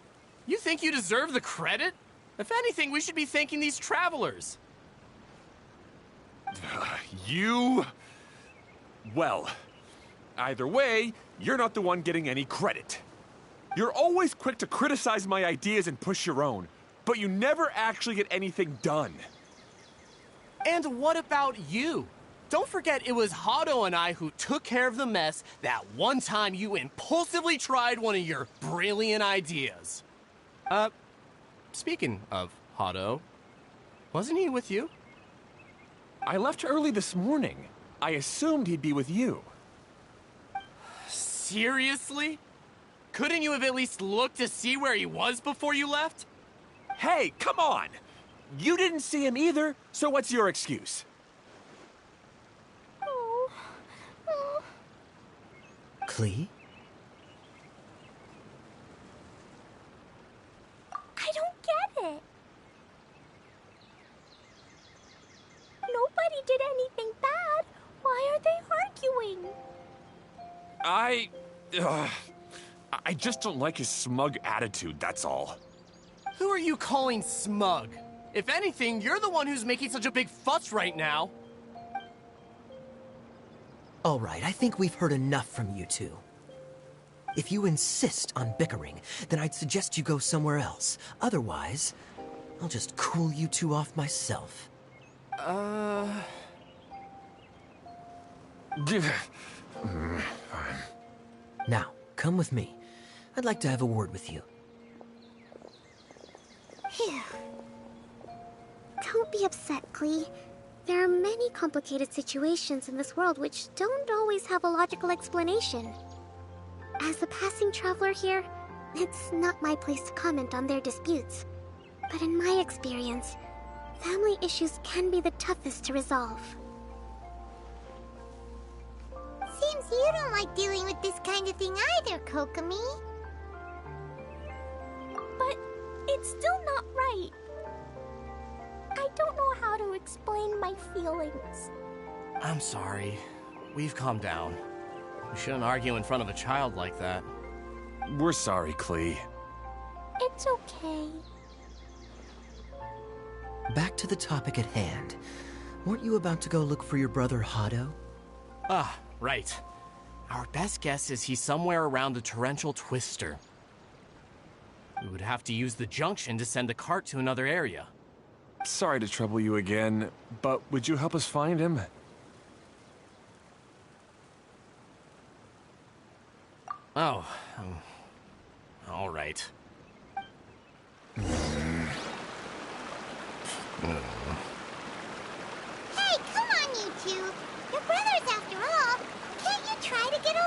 You think you deserve the credit? If anything, we should be thanking these travelers. You... Well, either way, you're not the one getting any credit. You're always quick to criticize my ideas and push your own, but you never actually get anything done. And what about you? Don't forget it was Hado and I who took care of the mess that one time you impulsively tried one of your brilliant ideas. Speaking of Hado, wasn't he with you? I left early this morning. I assumed he'd be with you. Seriously? Couldn't you have at least looked to see where he was before you left? Hey, come on! You didn't see him either, so what's your excuse? Klee? I don't get it. Nobody did anything bad. Why are they arguing? I just don't like his smug attitude, that's all. Who are you calling smug? If anything, you're the one who's making such a big fuss right now. All right, I think we've heard enough from you two. If you insist on bickering, then I'd suggest you go somewhere else. Otherwise, I'll just cool you two off myself. Now, come with me. I'd like to have a word with you. Phew. Don't be upset, Klee. There are many complicated situations in this world which don't always have a logical explanation. As a passing traveler here, it's not my place to comment on their disputes. But in my experience, family issues can be the toughest to resolve. Seems you don't like dealing with this kind of thing either, Kokomi. But it's still not right. I don't know how to explain my feelings. I'm sorry. We've calmed down. We shouldn't argue in front of a child like that. We're sorry, Klee. It's okay. Back to the topic at hand. Weren't you about to go look for your brother Hado? Ah, right. Our best guess is he's somewhere around the torrential twister. We would have to use the junction to send the cart to another area. Sorry to trouble you again, but would you help us find him? Oh, all right. Hey, come on, you two. You're brothers after all. Can't you try to get along?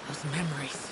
Those memories.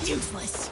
Useless.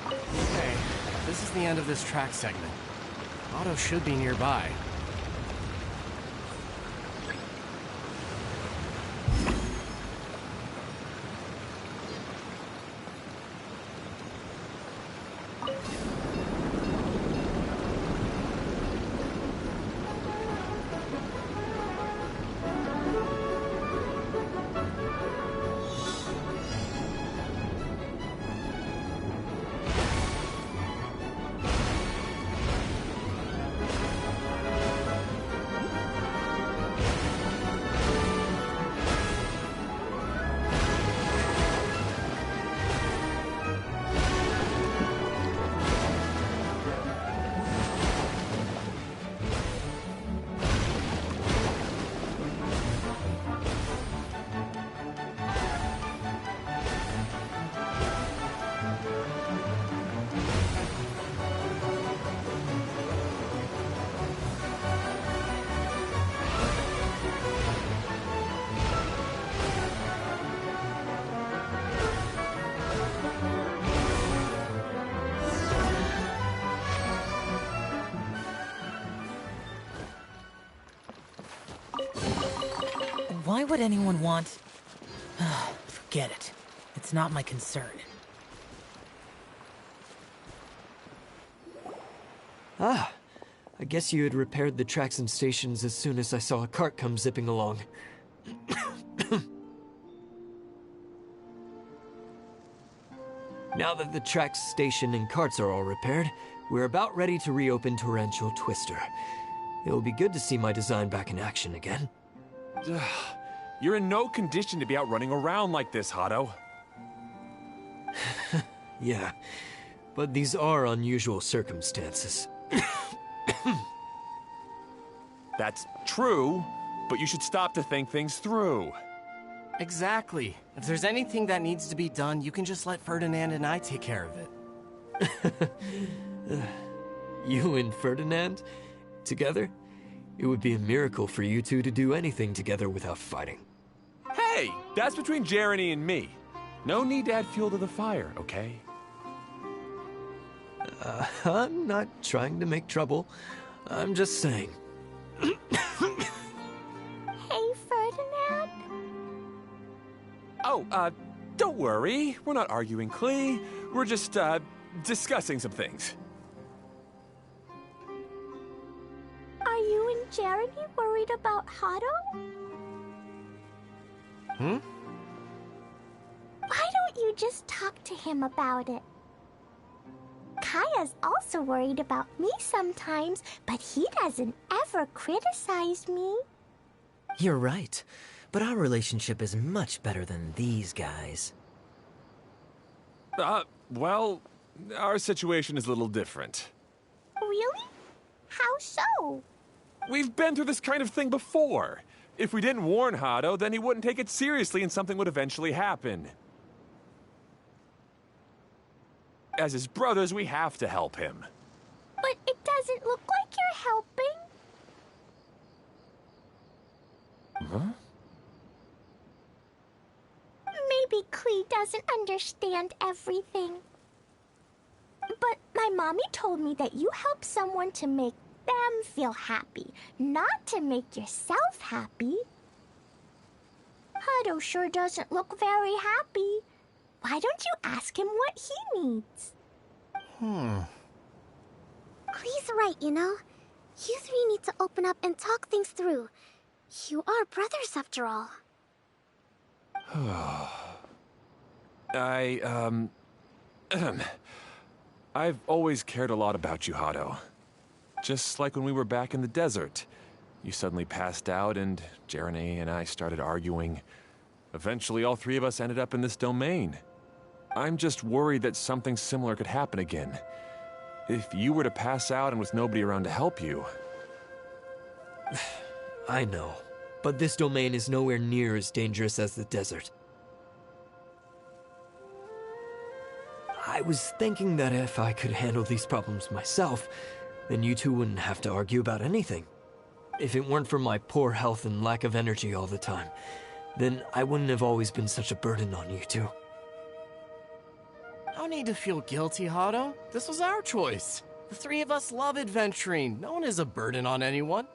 Okay, this is the end of this track segment. Otto should be nearby. Why would anyone want... Forget it. It's not my concern. Ah, I guess you had repaired the tracks and stations as soon as I saw a cart come zipping along. Now that the tracks, station, and carts are all repaired, we're about ready to reopen Torrential Twister. It'll be good to see my design back in action again. You're in no condition to be out running around like this, Hado. Yeah, but these are unusual circumstances. That's true, but you should stop to think things through. Exactly. If there's anything that needs to be done, you can just let Ferdinand and I take care of it. You and Ferdinand? Together? It would be a miracle for you two to do anything together without fighting. Hey, that's between Jeremy and me. No need to add fuel to the fire, okay? I'm not trying to make trouble. I'm just saying. Hey, Ferdinand? Oh, don't worry. We're not arguing, Klee. We're just, discussing some things. Are you and Jeremy worried about Hado? Hmm? Why don't you just talk to him about it? Kaya's also worried about me sometimes, but he doesn't ever criticize me. You're right, but our relationship is much better than these guys. Well, our situation is a little different. Really? How so? We've been through this kind of thing before. If we didn't warn Hado, then he wouldn't take it seriously and something would eventually happen. As his brothers, we have to help him. But it doesn't look like you're helping. Huh? Maybe Klee doesn't understand everything. But my mommy told me that you help someone to make them feel happy, not to make yourself happy. Hado sure doesn't look very happy. Why don't you ask him what he needs? Klee's right, you know? You three need to open up and talk things through. You are brothers, after all. I've always cared a lot about you, Hado. Just like when we were back in the desert. You suddenly passed out and Jeremy and I started arguing. Eventually, all three of us ended up in this domain. I'm just worried that something similar could happen again. If you were to pass out and with nobody around to help you... I know, but this domain is nowhere near as dangerous as the desert. I was thinking that if I could handle these problems myself, then you two wouldn't have to argue about anything. If it weren't for my poor health and lack of energy all the time, then I wouldn't have always been such a burden on you two. No need to feel guilty, Hado. This was our choice. The three of us love adventuring. No one is a burden on anyone.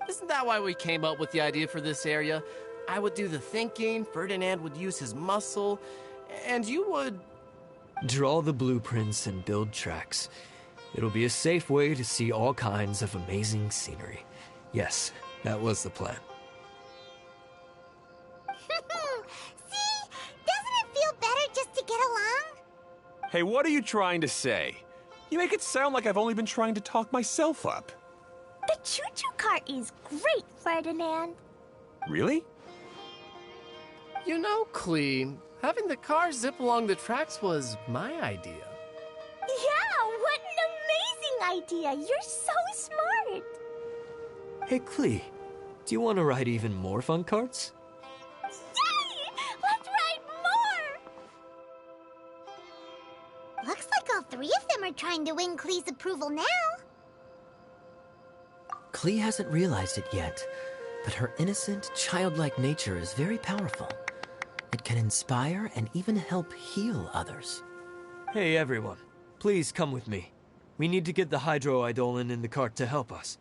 Isn't that why we came up with the idea for this area? I would do the thinking, Ferdinand would use his muscle, and you would... Draw the blueprints and build tracks. It'll be a safe way to see all kinds of amazing scenery. Yes, that was the plan. See? Doesn't it feel better just to get along? Hey, what are you trying to say? You make it sound like I've only been trying to talk myself up. The choo-choo cart is great, Ferdinand. Really? You know, Klee, having the car zip along the tracks was my idea. Yeah, what an amazing idea! You're so smart! Hey, Klee, do you want to ride even more fun carts? Yay! Let's ride more! Looks like all three of them are trying to win Klee's approval now. Klee hasn't realized it yet, but her innocent, childlike nature is very powerful. It can inspire and even help heal others. Hey, everyone. Please come with me. We need to get the hydroidolin in the cart to help us.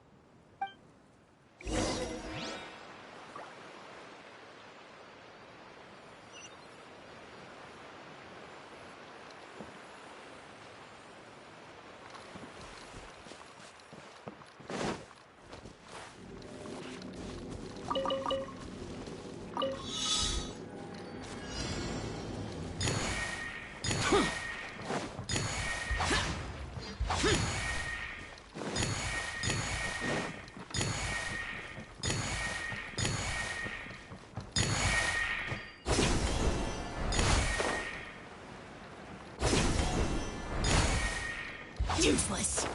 Useless.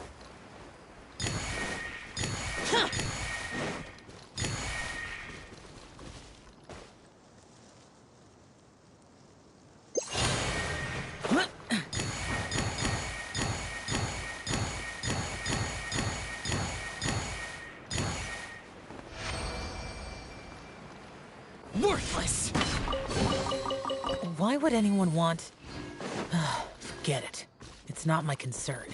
Worthless. Why would anyone want... Forget it. It's not my concern.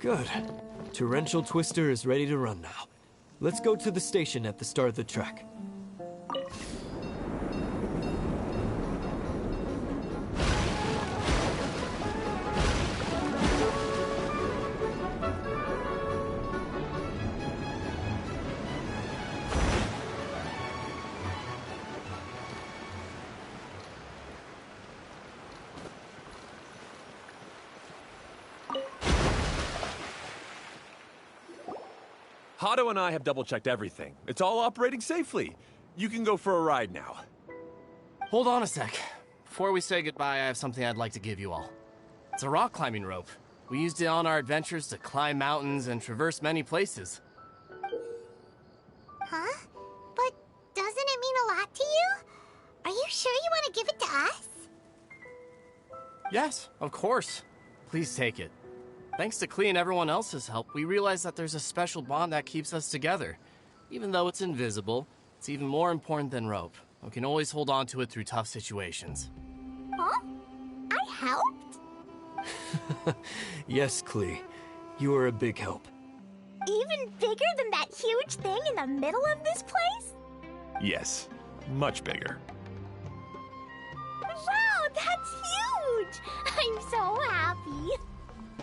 Good. Torrential Twister is ready to run now. Let's go to the station at the start of the trek. Hado and I have double-checked everything. It's all operating safely. You can go for a ride now. Hold on a sec. Before we say goodbye, I have something I'd like to give you all. It's a rock climbing rope. We used it on our adventures to climb mountains and traverse many places. Huh? But doesn't it mean a lot to you? Are you sure you want to give it to us? Yes, of course. Please take it. Thanks to Klee and everyone else's help, we realized that there's a special bond that keeps us together. Even though it's invisible, it's even more important than rope. We can always hold on to it through tough situations. Huh? I helped? Yes, Klee. You are a big help. Even bigger than that huge thing in the middle of this place? Yes, much bigger. Wow, that's huge! I'm so happy.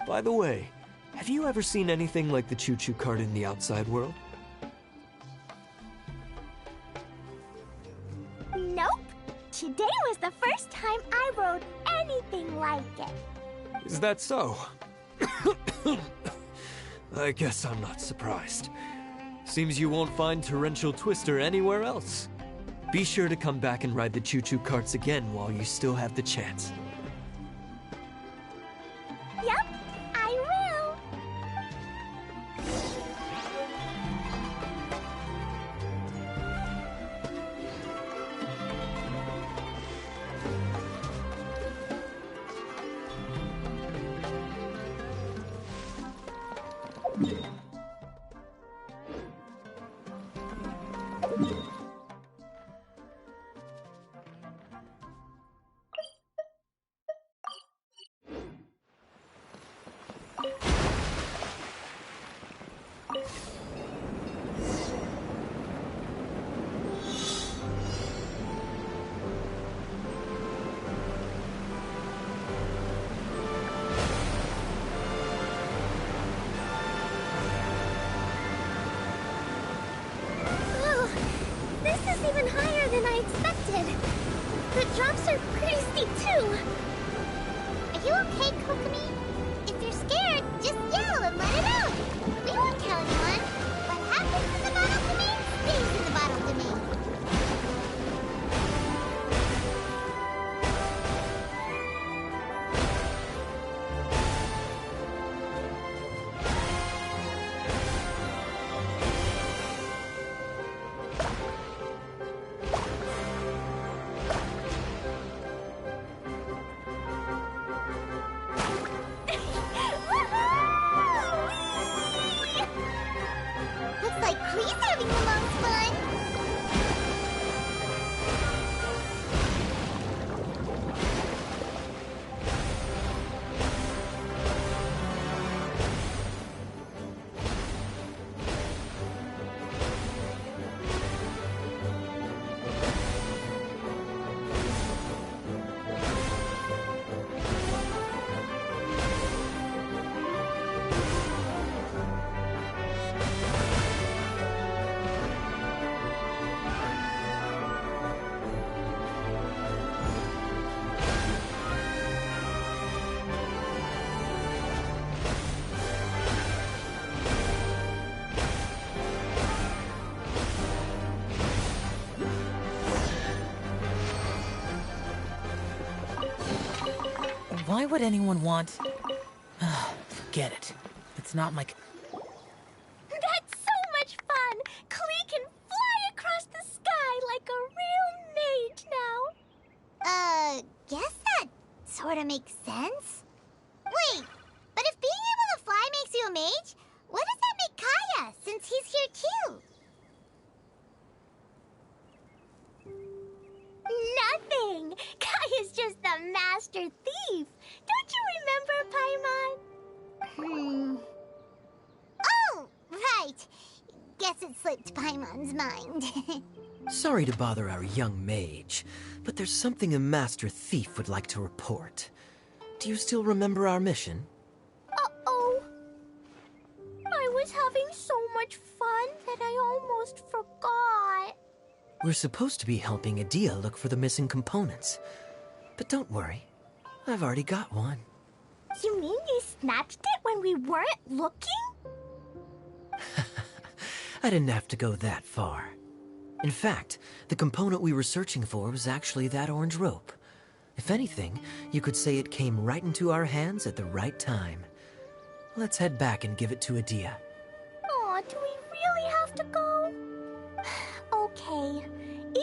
By the way, have you ever seen anything like the choo-choo cart in the outside world? Nope. Today was the first time I rode anything like it. Is that so? I guess I'm not surprised. Seems you won't find Torrential Twister anywhere else. Be sure to come back and ride the choo-choo carts again while you still have the chance. through. Are you okay, Kokomi? If you're scared, just yell and let it out. We won't tell anyone. What happens in the bottle domain stays in the bottle domain. Looks like Klee's having the most fun. Why would anyone want... Forget it. It's not my... That's so much fun! Klee can fly across the sky like a real mage now. Guess that sort of makes sense. Wait, but if being able to fly makes you a mage, what does that make Kaya, since he's here too? Nothing! Kaya's just the master thief. Don't you remember, Paimon? Oh, right. Guess it slipped Paimon's mind. Sorry to bother our young mage, but there's something a master thief would like to report. Do you still remember our mission? Uh-oh. I was having so much fun that I almost forgot. We're supposed to be helping Adia look for the missing components. But don't worry, I've already got one. You mean you snatched it when we weren't looking? I didn't have to go that far. In fact, the component we were searching for was actually that orange rope. If anything, you could say it came right into our hands at the right time. Let's head back and give it to Adia. Aw, do we really have to go? Okay.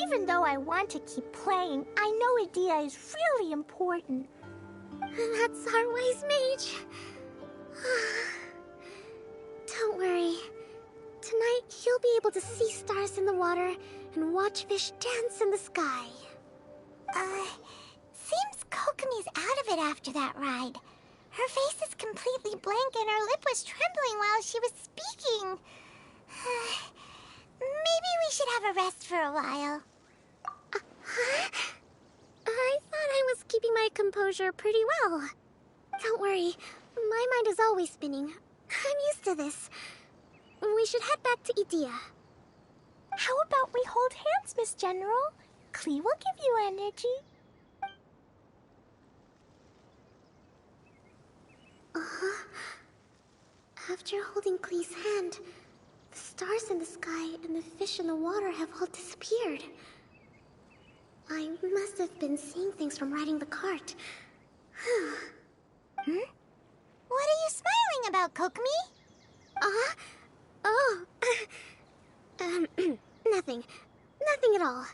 Even though I want to keep playing, I know Adia is really important. That's our wise mage. Don't worry. Tonight, he'll be able to see stars in the water and watch fish dance in the sky. Seems Kokomi's out of it after that ride. Her face is completely blank and her lip was trembling while she was speaking. Maybe we should have a rest for a while. I thought I was keeping my composure pretty well. Don't worry, my mind is always spinning. I'm used to this. We should head back to Idia. How about we hold hands, Miss General? Klee will give you energy. After holding Klee's hand, the stars in the sky and the fish in the water have all disappeared. I must have been seeing things from riding the cart. What are you smiling about, Kokomi? Nothing. Nothing at all.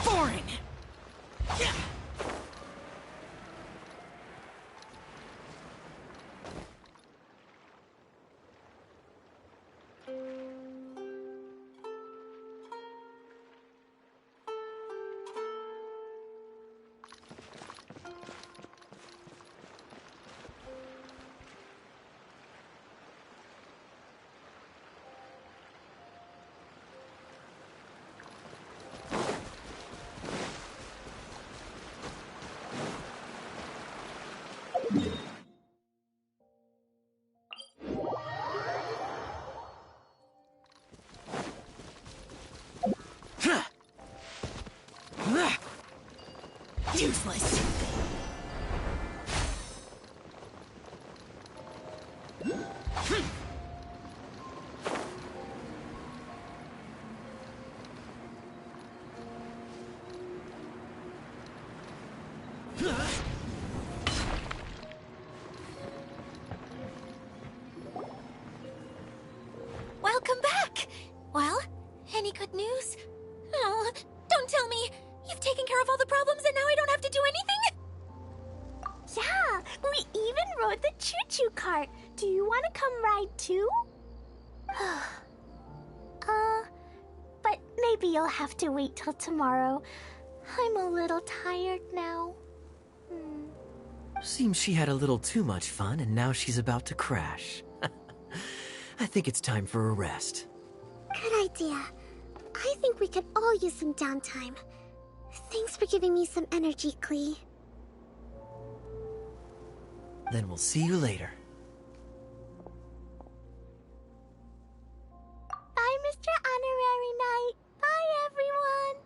Foreign! Useless. Welcome back! Well, any good news? Oh, don't tell me! You've taken care of all the problems and now I don't have to do anything? Yeah, we even rode the choo-choo cart. Do you want to come ride too? But maybe you'll have to wait till tomorrow. I'm a little tired now. Seems she had a little too much fun and now she's about to crash. I think it's time for a rest. Good idea. I think we could all use some downtime. Thanks for giving me some energy, Klee. Then we'll see you later. Bye, Mr. Honorary Knight. Bye, everyone.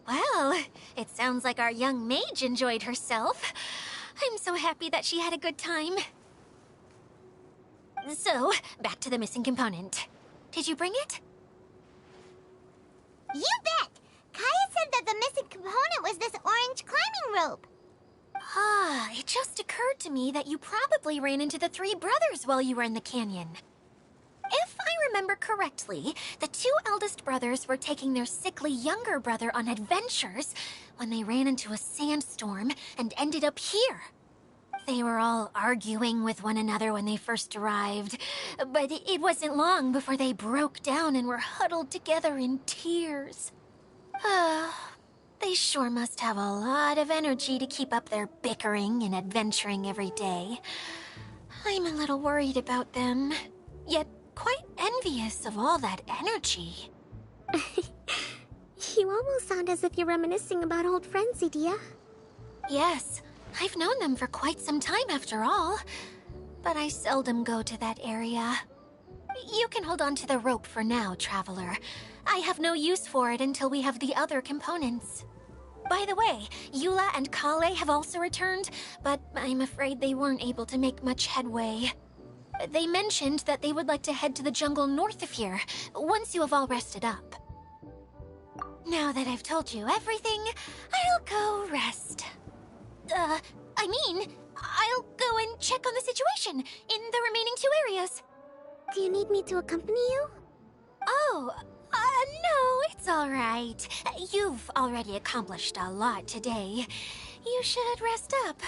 Well, it sounds like our young mage enjoyed herself. I'm so happy that she had a good time. So, back to the missing component. Did you bring it? You bet! Kaya said that the missing component was this orange climbing rope. Ah, it just occurred to me that you probably ran into the three brothers while you were in the canyon. If I remember correctly, the two eldest brothers were taking their sickly younger brother on adventures when they ran into a sandstorm and ended up here. They were all arguing with one another when they first arrived, but it wasn't long before they broke down and were huddled together in tears. They sure must have a lot of energy to keep up their bickering and adventuring every day. I'm a little worried about them, yet quite envious of all that energy. You almost sound as if you're reminiscing about old friends, Edea. Yes, I've known them for quite some time after all, but I seldom go to that area. You can hold on to the rope for now, Traveler. I have no use for it until we have the other components. By the way, Eula and Kale have also returned, but I'm afraid they weren't able to make much headway. They mentioned that they would like to head to the jungle north of here, once you have all rested up. Now that I've told you everything, I'll go rest. I'll go and check on the situation in the remaining two areas. Do you need me to accompany you? Oh, all right. You've already accomplished a lot today. You should rest up.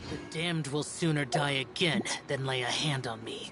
The damned will sooner die again than lay a hand on me.